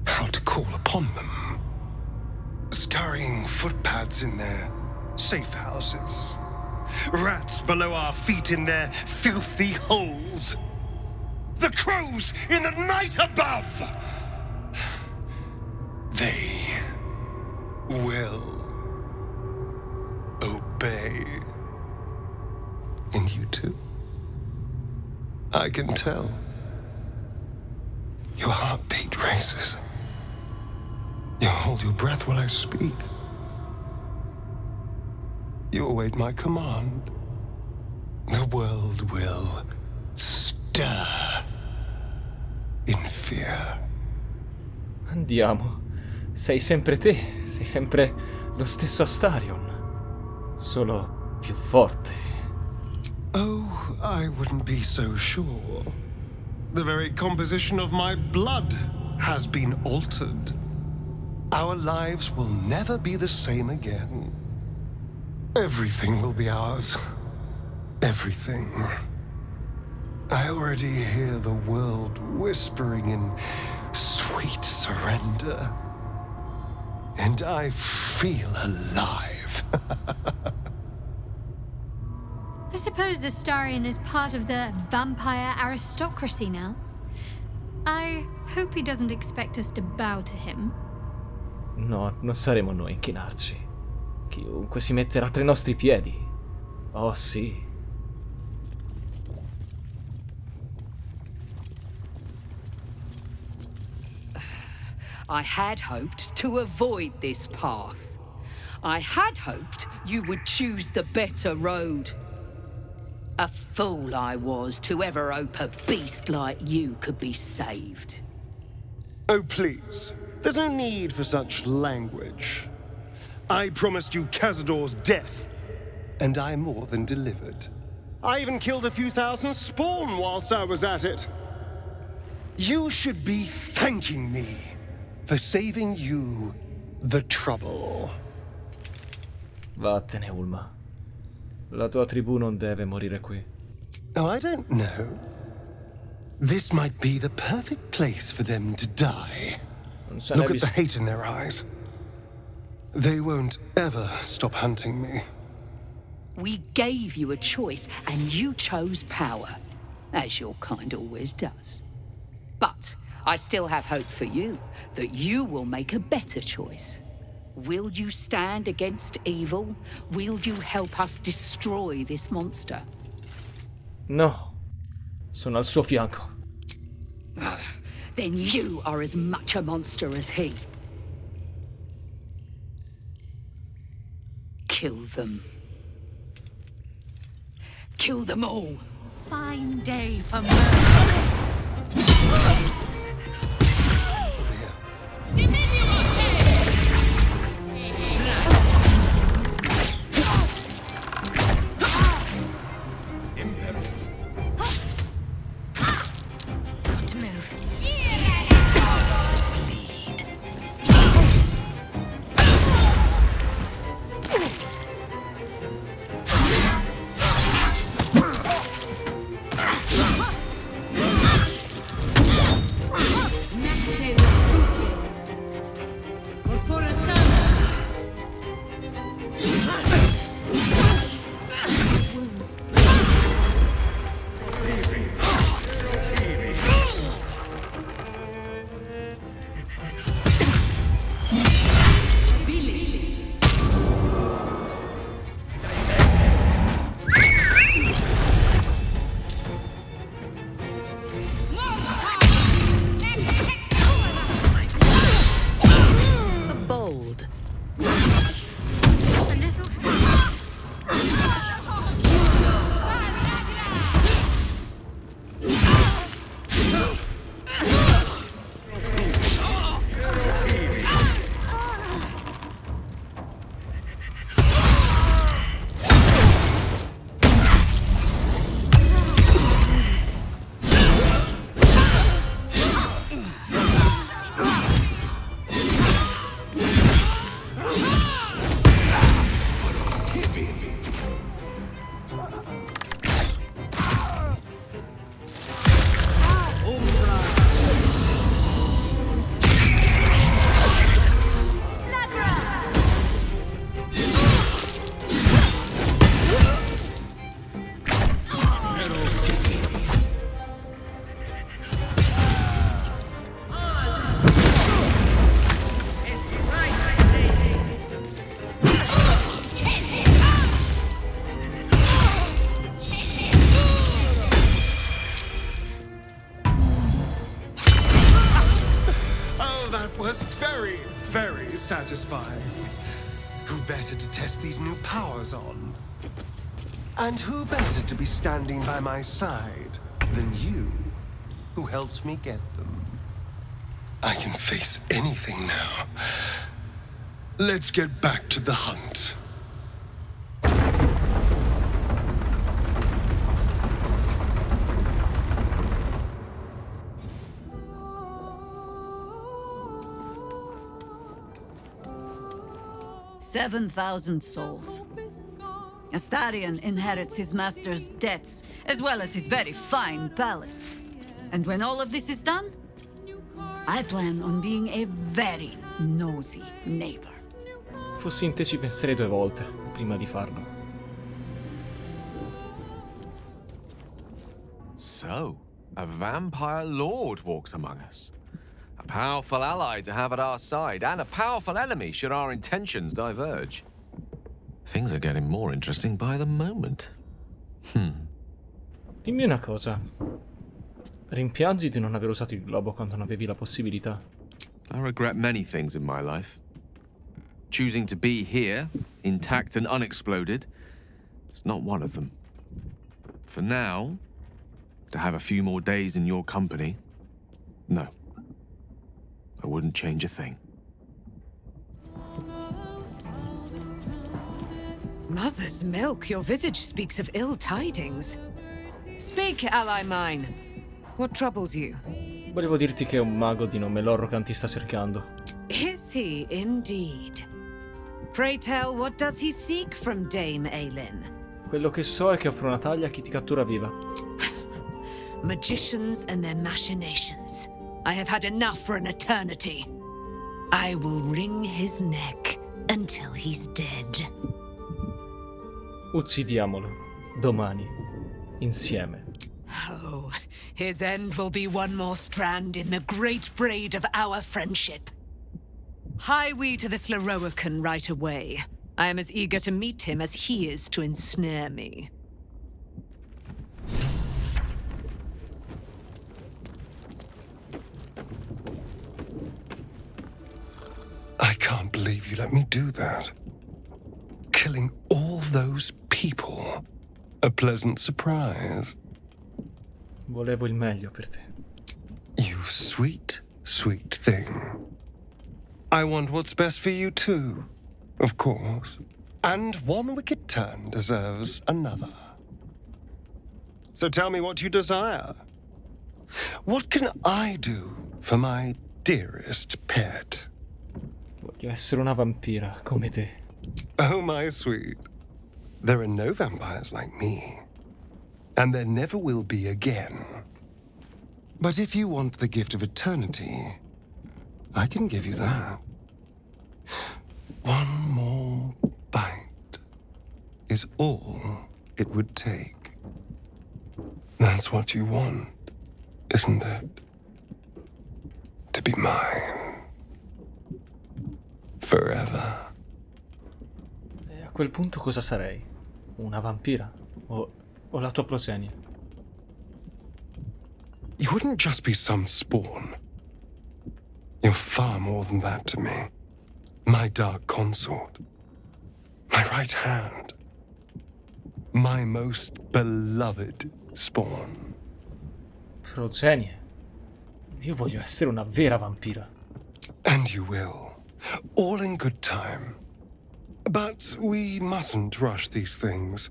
How to call upon them. Scurrying footpads in their safe houses. Rats below our feet in their filthy holes. The crows in the night above. They will obey. And you too. I can tell. Your heartbeat races. You hold your breath while I speak. You await my command. The world will stir in fear. Andiamo. Sei sempre te. Sei sempre lo stesso Astarion. Solo più forte. Oh, I wouldn't be so sure. The very composition of my blood has been altered. Our lives will never be the same again. Everything will be ours. Everything. I already hear the world whispering in sweet surrender. And I feel alive. I suppose Astarion is part of the vampire aristocracy now. I hope he doesn't expect us to bow to him. No, non saremo noi a inchinarci. Chiunque si metterà tra i nostri piedi. Oh sì. I had hoped to avoid this path. I had hoped you would choose the better road. A fool I was to ever hope a beast like you could be saved. Oh, please. There's no need for such language. I promised you Cazador's death, and I more than delivered. I even killed a few thousand spawn whilst I was at it. You should be thanking me for saving you the trouble. Vattene, Ulma. La tua tribù non deve morire qui. Oh, I don't know. This might be the perfect place for them to die. Look at the hate in their eyes. They won't ever stop hunting me. We gave you a choice, and you chose power, as your kind always does. But I still have hope for you, that you will make a better choice. Will you stand against evil? Will you help us destroy this monster? No. Sono al suo fianco. Then you are as much a monster as he. Kill them. Kill them all. Fine day for murder. Satisfying. Who better to test these new powers on? And who better to be standing by my side than you, who helped me get them? I can face anything now. Let's get back to the hunt. $7,000 souls. Astarion inherits his master's debts, as well as his very fine palace. And when all of this is done, I plan on being a very nosy neighbor. Fossi in te ci penserei 2 volte prima di farlo. So, a vampire lord walks among us. Powerful ally to have at our side, and a powerful enemy should our intentions diverge. Things are getting more interesting by the moment. Dimmi una cosa. Rimpiangi di non aver usato il globo quando non avevi la possibilità? I regret many things in my life. Choosing to be here, intact and unexploded, is not one of them. For now, to have a few more days in your company, no. I wouldn't change a thing. Mother's milk, your visage speaks of ill tidings. Speak, ally mine. What troubles you? Volevo dirti che è un mago di nome Lorrocan ti sta cercando. Is he indeed? Pray tell, what does he seek from Dame Aelin? Quello che so è che offre una taglia a chi ti cattura viva. Magicians and their machinations. I have had enough for an eternity. I will wring his neck until he's dead. Uccidiamolo. Domani. Insieme. Oh, his end will be one more strand in the great braid of our friendship. Hie we to this Lorrocan right away. I am as eager to meet him as he is to ensnare me. I can't believe you let me do that. Killing all those people. A pleasant surprise. Volevo il meglio per te. You sweet, sweet thing. I want what's best for you too, of course. And one wicked turn deserves another. So tell me what you desire. What can I do for my dearest pet? Voglio essere una vampira, come te. Oh, my sweet. There are no vampires like me. And there never will be again. But if you want the gift of eternity, I can give you that. One more bite is all it would take. That's what you want, isn't it? To be mine. Forever. E a quel punto cosa sarei? Una vampira? O la tua progenie? You wouldn't just be some spawn. You're far more than that to me. My dark consort. My right hand. My most beloved spawn. Progenie? Io voglio essere una vera vampira. And you will. All in good time. But we mustn't rush these things.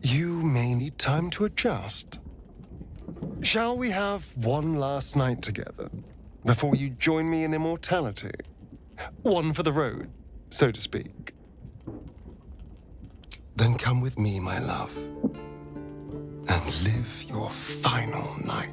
You may need time to adjust. Shall we have one last night together before you join me in immortality? One for the road, so to speak. Then come with me, my love, and live your final night.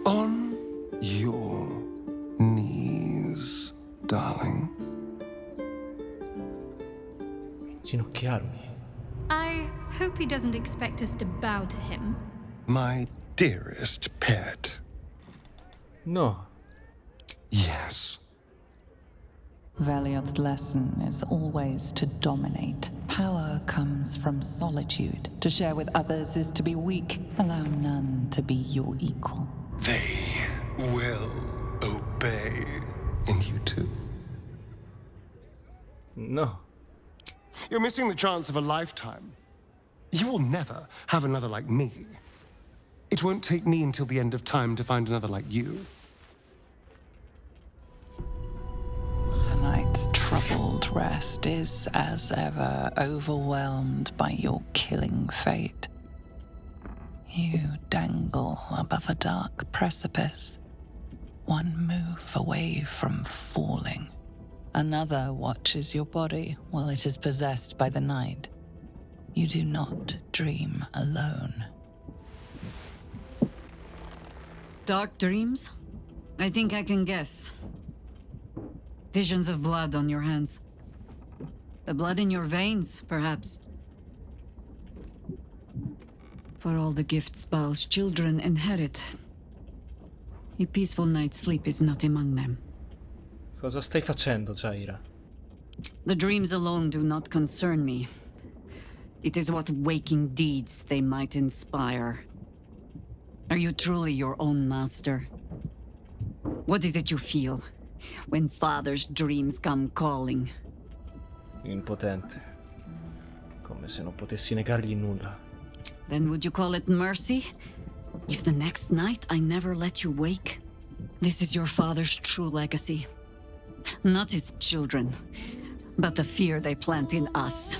On your knees, darling. Ginocchiarmi. I hope he doesn't expect us to bow to him. My dearest pet. No. Yes. Veliot's lesson is always to dominate. Power comes from solitude. To share with others is to be weak. Allow none to be your equal. They will obey. obey. And you too. No. You're missing the chance of a lifetime. You will never have another like me. It won't take me until the end of time to find another like you. Tonight's troubled rest is, as ever, overwhelmed by your killing fate. You dangle above a dark precipice, one move away from falling. Another watches your body while it is possessed by the night. You do not dream alone. Dark dreams? I think I can guess. Visions of blood on your hands. The blood in your veins, perhaps. For all the gifts Bhaal's children inherit, a peaceful night's sleep is not among them. Cosa stai facendo, Jaira? The dreams alone do not concern me. It is what waking deeds they might inspire. Are you truly your own master? What is it you feel when father's dreams come calling? Impotente. Come se non potessi negargli nulla. Then would you call it mercy? If the next night I never let you wake? This is your father's true legacy. Not his children, but the fear they plant in us.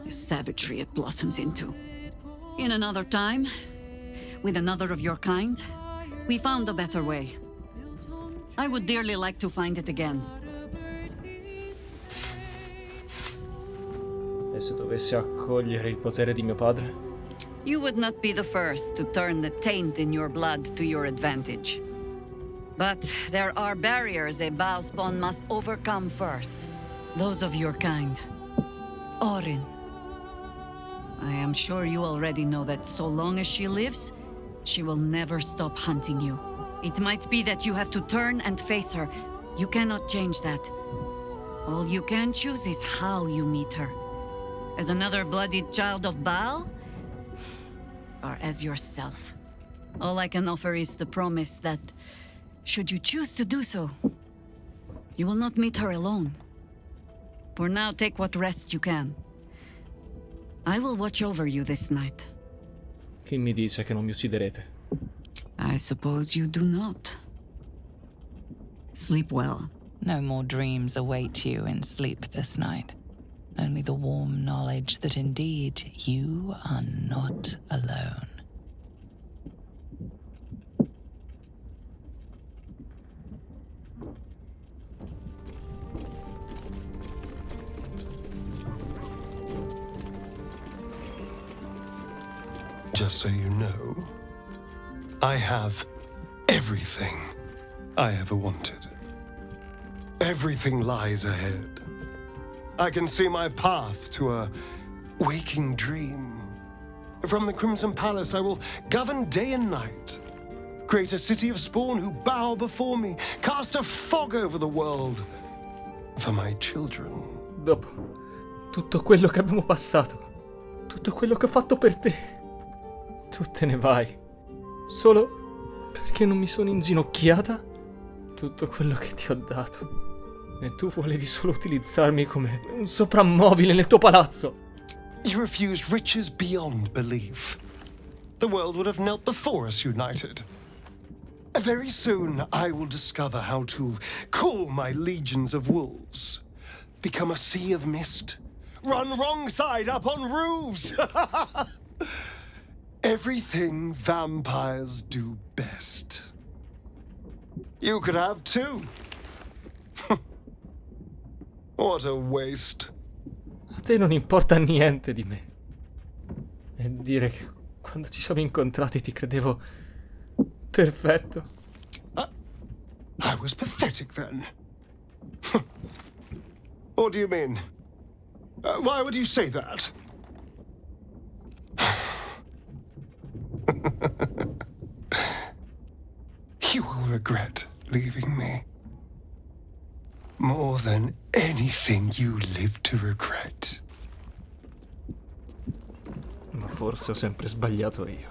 The savagery it blossoms into. In another time, with another of your kind, we found a better way. I would dearly like to find it again. E se dovessi accogliere il potere di mio padre? You would not be the first to turn the taint in your blood to your advantage. But there are barriers a Bhaal spawn must overcome first. Those of your kind. Orin. I am sure you already know that so long as she lives, she will never stop hunting you. It might be that you have to turn and face her. You cannot change that. All you can choose is how you meet her. As another bloodied child of Bhaal? Or as yourself? All I can offer is the promise that, should you choose to do so, you will not meet her alone. For now, take what rest you can. I will watch over you this night. Chi mi dice che non mi ucciderete? I suppose you do not. Sleep well. No more dreams await you in sleep this night. Only the warm knowledge that indeed you are not alone. Just so you know, I have everything I ever wanted. Everything lies ahead. I can see my path to a waking dream. From the Crimson Palace, I will govern day and night. Create a city of spawn who bow before me. Cast a fog over the world. For my children. Dopo tutto quello che abbiamo passato, tutto quello che ho fatto per te, tu te ne vai. Solo perché non mi sono inginocchiata? Tutto quello che ti ho dato. E tu volevi solo utilizzarmi come un soprammobile nel tuo palazzo. You refused riches beyond belief. The world would have knelt before us united. Very soon, I will discover how to call my legions of wolves. Become a sea of mist. Run wrong side up on roofs. Everything vampires do best. You could have too. What a waste. A te non importa niente di me. E dire che quando ci siamo incontrati ti credevo perfetto. I was pathetic then. What do you mean? Why would you say that? You will regret leaving me. More than anything you live to regret. Ma forse ho sempre sbagliato io.